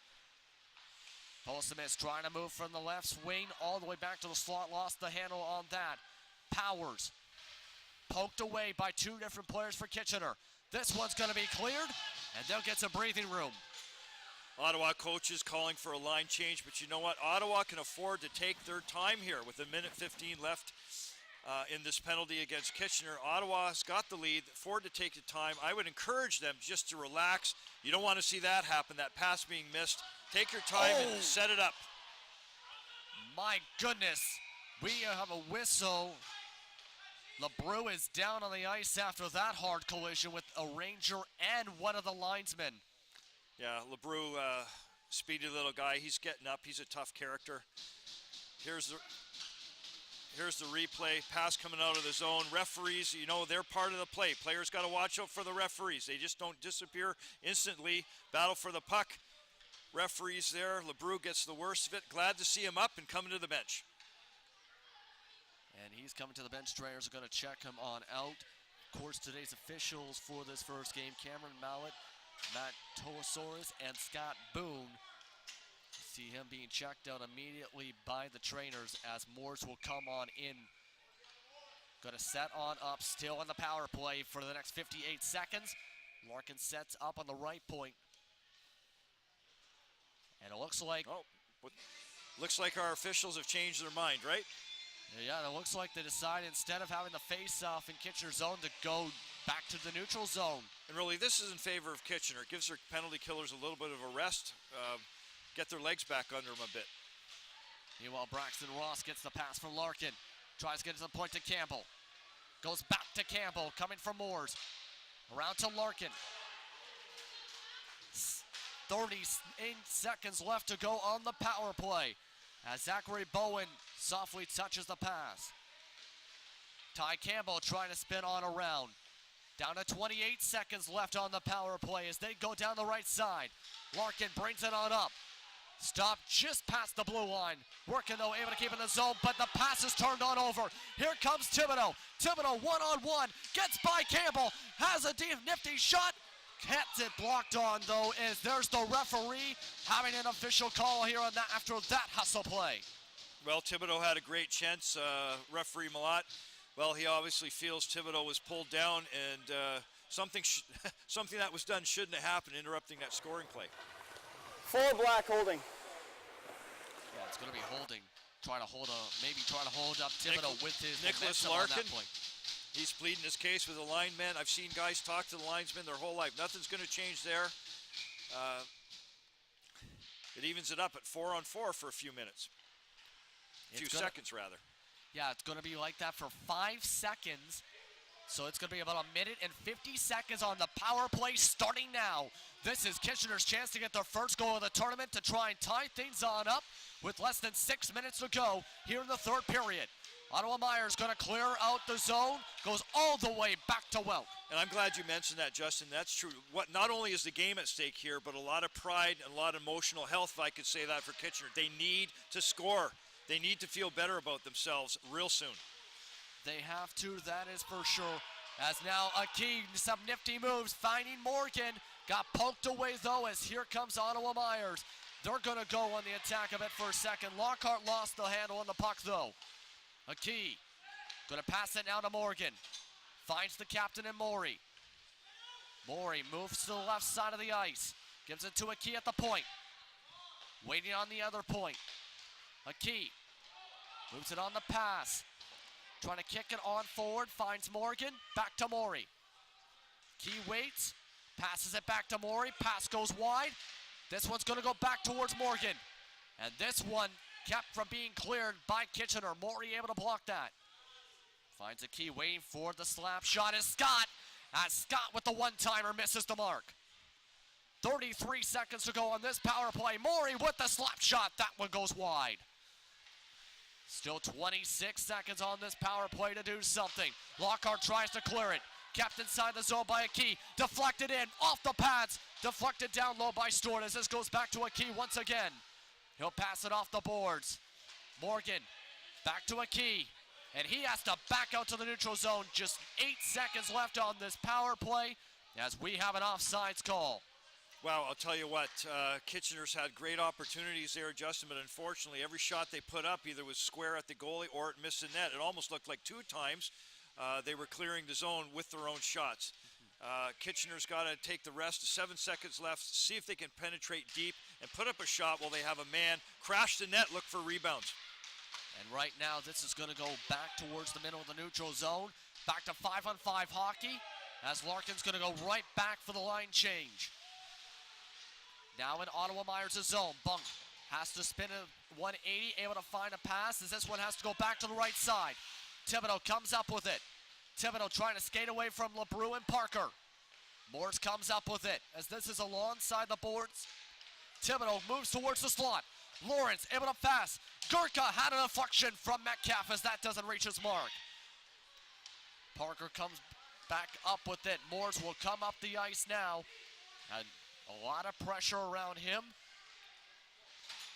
[SPEAKER 1] Postumus trying to move from the left wing all the way back to the slot. Lost the handle on that. Powers poked away by two different players for Kitchener. This one's going to be cleared, and they'll get some breathing room.
[SPEAKER 2] Ottawa coaches calling for a line change, but you know what? Ottawa can afford to take their time here with a minute 15 left in this penalty against Kitchener. Ottawa's got the lead, afford to take the time. I would encourage them just to relax. You don't want to see that happen, that pass being missed. Take your time and set it up.
[SPEAKER 1] My goodness. We have a whistle. LeBrew is down on the ice after that hard collision with a Ranger and one of the linesmen.
[SPEAKER 2] Yeah, LeBrew, speedy little guy. He's getting up. He's a tough character. Here's the replay. Pass coming out of the zone. Referees, they're part of the play. Players got to watch out for the referees. They just don't disappear instantly. Battle for the puck. Referees there. LeBrew gets the worst of it. Glad to see him up and coming to the bench.
[SPEAKER 1] And he's coming to the bench. Trainers are going to check him on out. Of course, today's officials for this first game, Cameron Mallett, Matt Tosaurus, and Scott Boone. See him being checked out immediately by the trainers as Moores will come on in. Going to set on up, still on the power play for the next 58 seconds. Larkin sets up on the right point. And it looks like...
[SPEAKER 2] looks like our officials have changed their mind, right?
[SPEAKER 1] Yeah, it looks like they decided instead of having the face-off in Kitchener zone to go back to the neutral zone.
[SPEAKER 2] And really, this is in favor of Kitchener. It gives their penalty killers a little bit of a rest, get their legs back under them a bit.
[SPEAKER 1] Meanwhile, Braxton Ross gets the pass from Larkin. Tries to get to the point to Campbell. Goes back to Campbell, coming from Moores. Around to Larkin. 38 seconds left to go on the power play as Zachary Bowen softly touches the pass. Ty Campbell trying to spin on around. Down to 28 seconds left on the power play as they go down the right side. Larkin brings it on up. Stop just past the blue line. Working though, able to keep in the zone, but the pass is turned on over. Here comes Thibodeau. Thibodeau one-on-one, gets by Campbell, has a deep nifty shot. Gets it blocked on though, as there's the referee having an official call here on that after that hustle play.
[SPEAKER 2] Well, Thibodeau had a great chance. Referee Malat, well, he obviously feels Thibodeau was pulled down, and something that was done shouldn't have happened, interrupting that scoring play.
[SPEAKER 3] 4 black holding.
[SPEAKER 1] Yeah, it's going to be holding. Trying to hold up Thibodeau with his
[SPEAKER 2] Nicholas
[SPEAKER 1] momentum on
[SPEAKER 2] Larkin.
[SPEAKER 1] that play.
[SPEAKER 2] He's pleading his case with the lineman. I've seen guys talk to the linesman their whole life. Nothing's going to change there. It evens it up at 4-on-4 for a few minutes. Seconds, rather.
[SPEAKER 1] Yeah, it's going to be like that for 5 seconds. So it's going to be about 1 minute and 50 seconds on the power play starting now. This is Kitchener's chance to get their first goal of the tournament to try and tie things on up with less than 6 minutes to go here in the third period. Ottawa Meyers going to clear out the zone, goes all the way back to Welk.
[SPEAKER 2] And I'm glad you mentioned that, Justin. That's true. Not only is the game at stake here, but a lot of pride and a lot of emotional health, if I could say that, for Kitchener. They need to score. They need to feel better about themselves real soon.
[SPEAKER 1] They have to, that is for sure. As now Aki, some nifty moves, finding Morgan. Got poked away though, as here comes Ottawa Meyers. They're going to go on the attack of it for a second. Lockhart lost the handle on the puck though. Aki, going to pass it now to Morgan. Finds the captain in Morey. Morey moves to the left side of the ice. Gives it to Aki at the point. Waiting on the other point. Aki moves it on the pass. Trying to kick it on forward. Finds Morgan. Back to Morey. Key waits. Passes it back to Morey. Pass goes wide. This one's going to go back towards Morgan. And this one kept from being cleared by Kitchener. Morey able to block that. Finds a key waiting for the slap shot is Scott. As Scott with the one-timer misses the mark. 33 seconds to go on this power play. Morey with the slap shot. That one goes wide. Still 26 seconds on this power play to do something. Lockhart tries to clear it. Kept inside the zone by a key. Deflected in, off the pads. Deflected down low by Stewart as this goes back to a key once again. He'll pass it off the boards. Morgan back to a key. And he has to back out to the neutral zone. Just 8 seconds left on this power play as we have an offsides call.
[SPEAKER 2] Well, I'll tell you what, Kitchener's had great opportunities there, Justin, but unfortunately every shot they put up either was square at the goalie or it missed the net. It almost looked like 2 times they were clearing the zone with their own shots. Kitchener's got to take the rest, 7 seconds left, see if they can penetrate deep and put up a shot while they have a man crash the net, look for rebounds.
[SPEAKER 1] And right now this is going to go back towards the middle of the neutral zone. Back to 5-on-5 hockey as Larkin's going to go right back for the line change. Now in Ottawa Meyers' zone, Bunk has to spin a 180, able to find a pass as this one has to go back to the right side. Thibodeau comes up with it. Thibodeau trying to skate away from LeBrew and Parker. Moores comes up with it as this is alongside the boards. Thibodeau moves towards the slot. Lawrence able to pass. Gurka had a deflection from Metcalf as that doesn't reach his mark. Parker comes back up with it. Moores will come up the ice now. And a lot of pressure around him.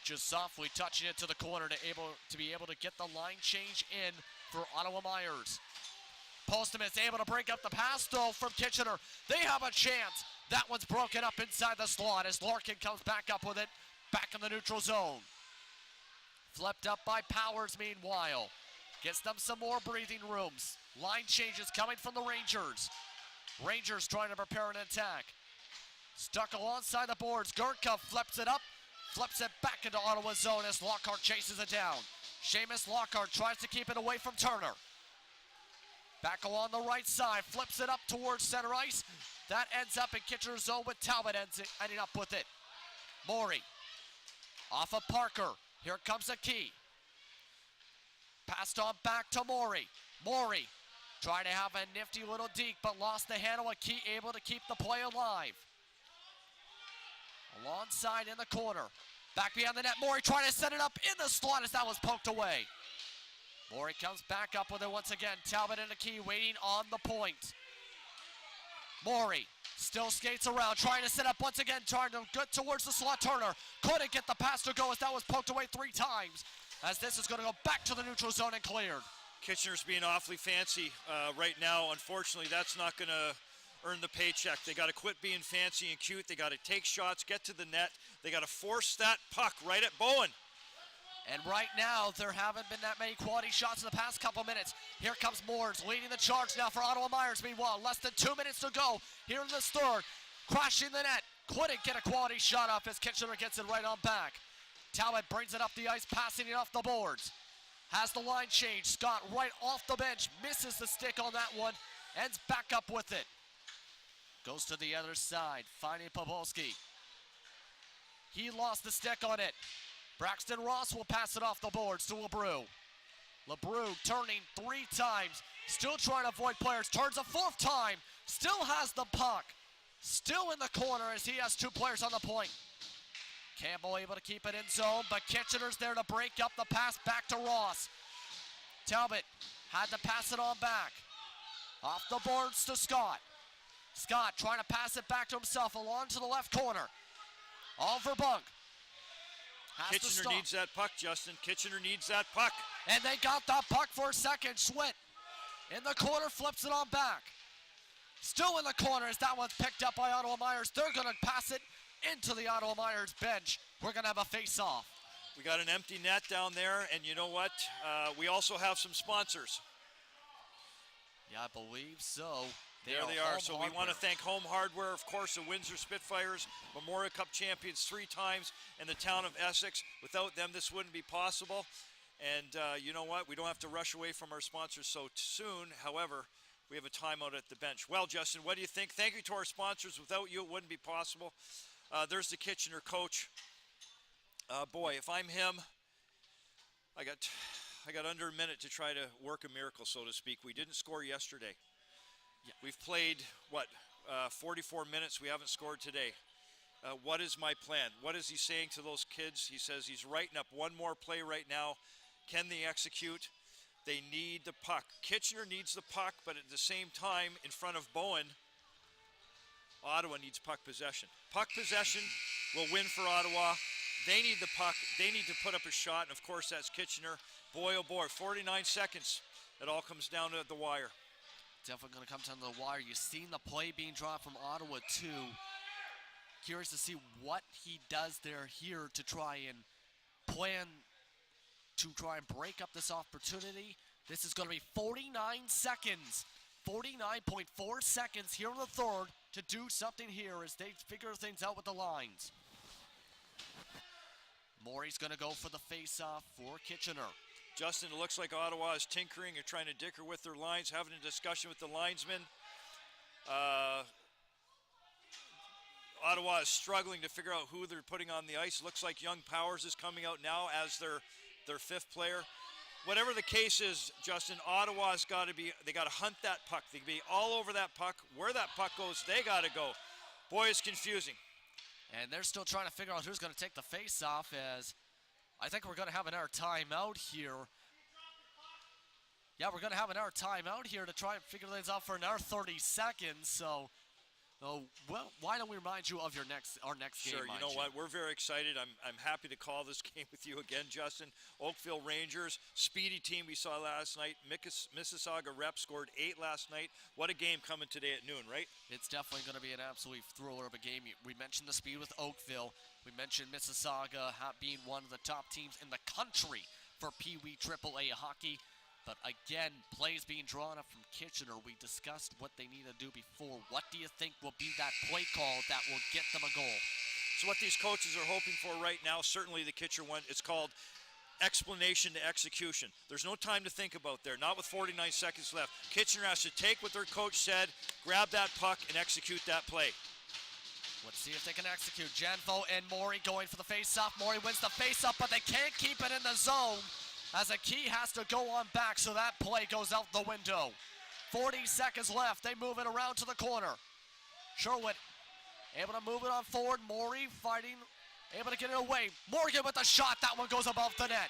[SPEAKER 1] Just softly touching it to the corner to be able to get the line change in for Ottawa Meyers. Postman is able to break up the pass though from Kitchener. They have a chance. That one's broken up inside the slot as Larkin comes back up with it. Back in the neutral zone. Flipped up by Powers meanwhile. Gets them some more breathing rooms. Line changes coming from the Rangers. Rangers trying to prepare an attack. Stuck alongside the boards. Gurka flips it up. Flips it back into Ottawa's zone as Lockhart chases it down. Seamus Lockhart tries to keep it away from Turner. Back along the right side. Flips it up towards center ice. That ends up in Kitchener's zone with Talbot ending up with it. Morey. Off of Parker. Here comes a key. Passed on back to Morey. Morey Trying to have a nifty little deke, but lost the handle. A Key able to keep the play alive. Alongside in the corner. Back behind the net, Morey trying to set it up in the slot as that was poked away. Morey comes back up with it once again. Talbot and a Key waiting on the point. Morey still skates around, trying to set up once again, trying to get towards the slot. Turner couldn't get the pass to go as that was poked away 3 times. As this is going to go back to the neutral zone and cleared.
[SPEAKER 2] Kitchener's being awfully fancy right now. Unfortunately, that's not going to earn the paycheck. They got to quit being fancy and cute. They got to take shots, get to the net. They got to force that puck right at Bowen.
[SPEAKER 1] And right now, there haven't been that many quality shots in the past couple minutes. Here comes Moores leading the charge now for Ottawa Meyers. Meanwhile, less than 2 minutes to go here in this third. Crashing the net. Couldn't get a quality shot off as Kitchener gets it right on back. Talbot brings it up the ice, passing it off the boards. Has the line change. Scott right off the bench. Misses the stick on that one. Ends back up with it. Goes to the other side. Finding Popolski. He lost the stick on it. Braxton Ross will pass it off the boards to LeBrew. LeBrew turning 3 times. Still trying to avoid players. Turns a 4th time. Still has the puck. Still in the corner as he has 2 players on the point. Campbell able to keep it in zone, but Kitchener's there to break up the pass back to Ross. Talbot had to pass it on back. Off the boards to Scott. Scott trying to pass it back to himself along to the left corner. Oliver Bunk.
[SPEAKER 2] Kitchener needs that puck, Justin. Kitchener needs that puck.
[SPEAKER 1] And they got that puck for a second. Schwitt in the corner, flips it on back. Still in the corner as that one's picked up by Ottawa Meyers. They're going to pass it into the Ottawa Meyers bench. We're going to have a face-off.
[SPEAKER 2] We got an empty net down there, and you know what? We also have some sponsors.
[SPEAKER 1] Yeah, I believe so.
[SPEAKER 2] There they are. So we want to thank Home Hardware, of course, the Windsor Spitfires, Memorial Cup champions 3 times, and the town of Essex. Without them, this wouldn't be possible. And you know what? We don't have to rush away from our sponsors so soon. However, we have a timeout at the bench. Well, Justin, what do you think? Thank you to our sponsors. Without you, it wouldn't be possible. There's the Kitchener coach. Boy, if I'm him, I got under a minute to try to work a miracle, so to speak. We didn't score yesterday. Yeah. We've played, 44 minutes. We haven't scored today. What is my plan? What is he saying to those kids? He says he's writing up one more play right now. Can they execute? They need the puck. Kitchener needs the puck, but at the same time, in front of Bowen, Ottawa needs puck possession. Puck possession will win for Ottawa. They need the puck. They need to put up a shot, and of course that's Kitchener. Boy, oh boy, 49 seconds. It all comes down to the wire.
[SPEAKER 1] Definitely going to come down to the wire. You've seen the play being dropped from Ottawa too. Curious to see what he does there here to try and break up this opportunity. This is going to be 49 seconds. 49.4 seconds here in the third to do something here as they figure things out with the lines. Morey's going to go for the face-off for Kitchener.
[SPEAKER 2] Justin, it looks like Ottawa is tinkering or trying to dicker with their lines, having a discussion with the linesmen. Ottawa is struggling to figure out who they're putting on the ice. Looks like Young Powers is coming out now as their 5th player. Whatever the case is, Justin, Ottawa's got to be, they got to hunt that puck. They can be all over that puck. Where that puck goes, they got to go. Boy, it's confusing.
[SPEAKER 1] And they're still trying to figure out who's going to take the face-off as I think we're going to have another timeout here. Yeah, we're going to have another timeout here to try and figure things out for another 30 seconds. So, well, why don't we remind you of our next game?
[SPEAKER 2] Sure, you know what? We're very excited. I'm happy to call this game with you again, Justin. Oakville Rangers, speedy team we saw last night. Mississauga Rep scored 8 last night. What a game coming today at noon, right?
[SPEAKER 1] It's definitely going to be an absolute thriller of a game. We mentioned the speed with Oakville. We mentioned Mississauga being one of the top teams in the country for Pee Wee AAA hockey. But again, plays being drawn up from Kitchener. We discussed what they need to do before. What do you think will be that play call that will get them a goal?
[SPEAKER 2] So what these coaches are hoping for right now, certainly the Kitchener one, it's called explanation to execution. There's no time to think about there, not with 49 seconds left. Kitchener has to take what their coach said, grab that puck, and execute that play.
[SPEAKER 1] Let's see if they can execute. Janvo and Morey going for the face-off. Morey wins the face-off, but they can't keep it in the zone, as a Key has to go on back, so that play goes out the window. 40 seconds left. They move it around to the corner. Sherwood able to move it on forward. Morey fighting, able to get it away. Morgan with the shot. That one goes above the net.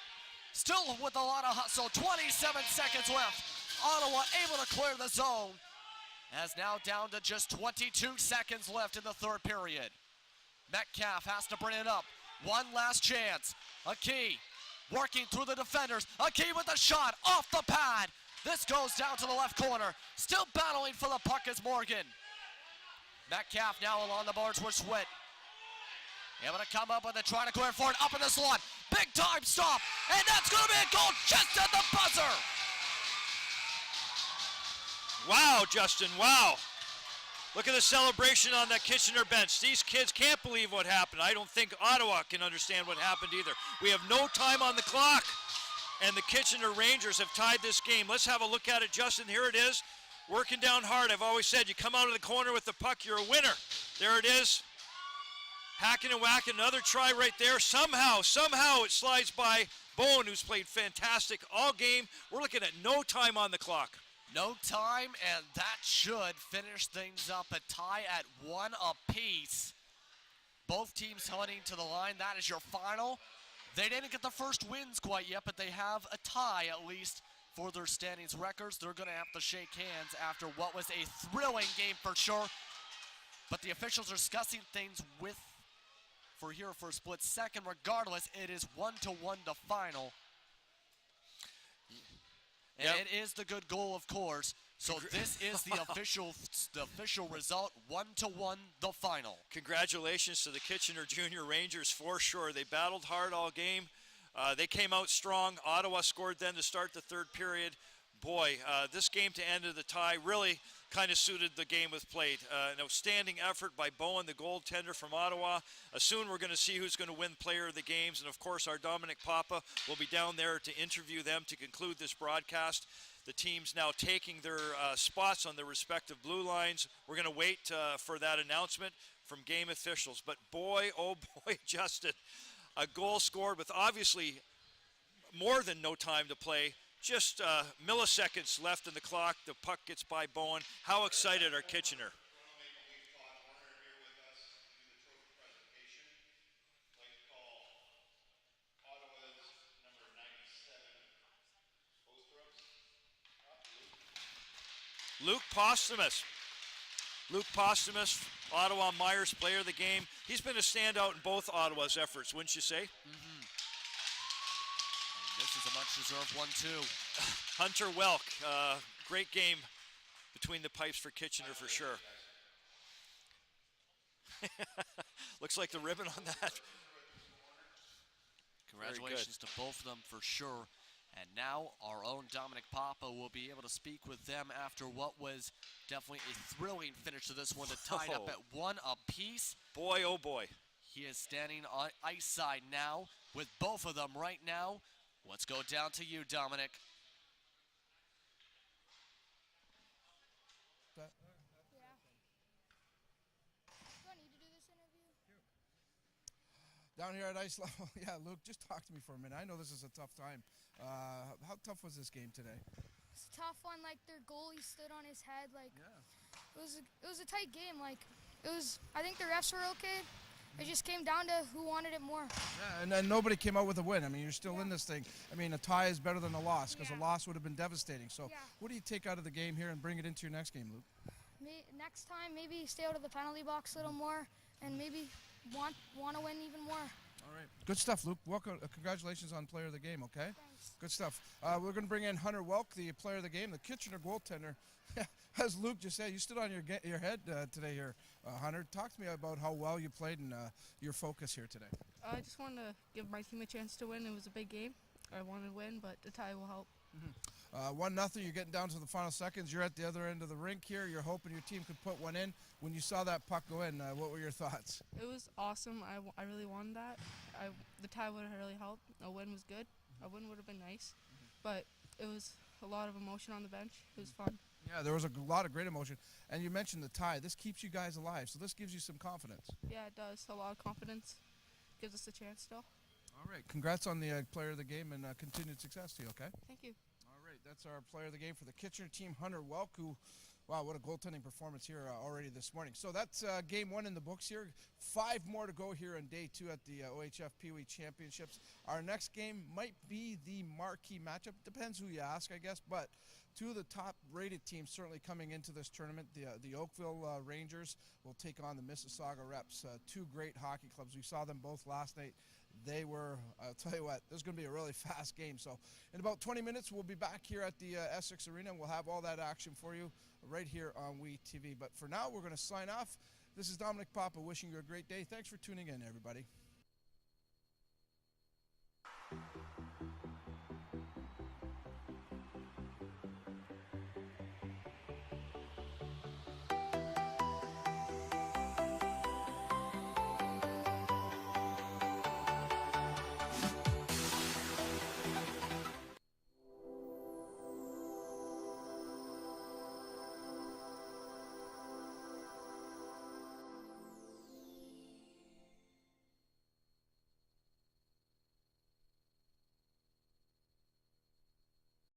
[SPEAKER 1] Still with a lot of hustle. 27 seconds left. Ottawa able to clear the zone. As now down to just 22 seconds left in the third period. Metcalf has to bring it up. One last chance. Aki working through the defenders. Aki with the shot off the pad. This goes down to the left corner. Still battling for the puck is Morgan. Metcalf now along the boards with Switt. Able to come up with it, trying to clear for it, up in the slot. Big time stop, and that's going to be a goal just at the buzzer.
[SPEAKER 2] Wow, Justin, wow. Look at the celebration on that Kitchener bench. These kids can't believe what happened. I don't think Ottawa can understand what happened either. We have no time on the clock, and the Kitchener Rangers have tied this game. Let's have a look at it, Justin. Here it is. Working down hard. I've always said you come out of the corner with the puck, you're a winner. There it is. Hacking and whacking, another try right there. Somehow it slides by Bowen, who's played fantastic all game. We're looking at no time on the clock.
[SPEAKER 1] No time, and that should finish things up. A tie at 1 apiece. Both teams heading to the line. That is your final. They didn't get the first wins quite yet, but they have a tie at least for their standings records. They're going to have to shake hands after what was a thrilling game for sure. But the officials are discussing things for a split second. Regardless, it is 1-1 the final. And
[SPEAKER 2] Yep.
[SPEAKER 1] it is the good goal, of course. So this is the official result, 1-1 the final.
[SPEAKER 2] Congratulations to the Kitchener Junior Rangers for sure. They battled hard all game. They came out strong. Ottawa scored then to start the third period. Boy, this game to end of the tie really kind of suited the game with played. An outstanding effort by Bowen, the goaltender from Ottawa. Soon we're going to see who's going to win player of the games. And, of course, our Dominic Papa will be down there to interview them to conclude this broadcast. The teams now taking their spots on their respective blue lines. We're going to wait for that announcement from game officials. But, boy, oh, boy, Justin, a goal scored with obviously more than no time to play. Just milliseconds left in the clock. The puck gets by Bowen. How excited are Kitchener? Luke Posthumus. Ottawa Meyers player of the game. He's been a standout in both Ottawa's efforts, wouldn't you say?
[SPEAKER 1] Mm-hmm. This is a much-deserved one, too.
[SPEAKER 2] Hunter Welk, great game between the pipes for Kitchener for sure. Looks like the ribbon on that.
[SPEAKER 1] Congratulations to both of them for sure. And now our own Dominic Papa will be able to speak with them after what was definitely a thrilling finish to this one. Tied up at 1 apiece.
[SPEAKER 2] Boy, oh boy.
[SPEAKER 1] He is standing on ice side now with both of them right now. Let's go down to you, Dominic.
[SPEAKER 10] Do I need to do this interview?
[SPEAKER 6] Down here at ice level, yeah, Luke, just talk to me for a minute. I know this is a tough time. How tough was this game today?
[SPEAKER 10] It's a tough one. Like, their goalie stood on his head. Like, it was a tight game. Like, I think the refs were okay. It just came down to who wanted it more.
[SPEAKER 6] Yeah, and then nobody came out with a win. I mean, you're still in this thing. I mean, a tie is better than a loss because a loss would have been devastating. So what do you take out of the game here and bring it into your next game, Luke?
[SPEAKER 10] Next time, maybe stay out of the penalty box a little more and maybe want to win even more.
[SPEAKER 6] All right. Good stuff, Luke. Welcome. Congratulations on player of the game, okay?
[SPEAKER 10] Thanks.
[SPEAKER 6] Good stuff. We're going to bring in Hunter Welk, the player of the game, the Kitchener goaltender. As Luke just said, you stood on your head today here, Hunter. Talk to me about how well you played and your focus here today.
[SPEAKER 11] I just wanted to give my team a chance to win. It was a big game. I wanted to win, but the tie will help.
[SPEAKER 6] 1-0, you're getting down to the final seconds. You're at the other end of the rink here. You're hoping your team could put one in. When you saw that puck go in, what were your thoughts?
[SPEAKER 11] It was awesome. I really wanted that. The tie would have really helped. A win was good. A win would have been nice. But it was a lot of emotion on the bench. It was fun.
[SPEAKER 6] Yeah, there was a lot of great emotion. And you mentioned the tie. This keeps you guys alive, so this gives you some confidence.
[SPEAKER 11] Yeah, it does. A lot of confidence. Gives us a chance still.
[SPEAKER 6] All right. Congrats on the player of the game and continued success to you, okay?
[SPEAKER 11] Thank you.
[SPEAKER 6] All right. That's our player of the game for the Kitchener team, Hunter Welk, who, wow, what a goaltending performance here already this morning. So that's game 1 in the books here. 5 more to go here on day 2 at the OHF Pee Wee Championships. Our next game might be the marquee matchup. Depends who you ask, I guess, but 2 of the top-rated teams certainly coming into this tournament. The Oakville Rangers will take on the Mississauga Reps, 2 great hockey clubs. We saw them both last night. They were, I'll tell you what, this is going to be a really fast game. So in about 20 minutes, we'll be back here at the Essex Arena, and we'll have all that action for you right here on WE TV. But for now, we're going to sign off. This is Dominic Papa wishing you a great day. Thanks for tuning in, everybody.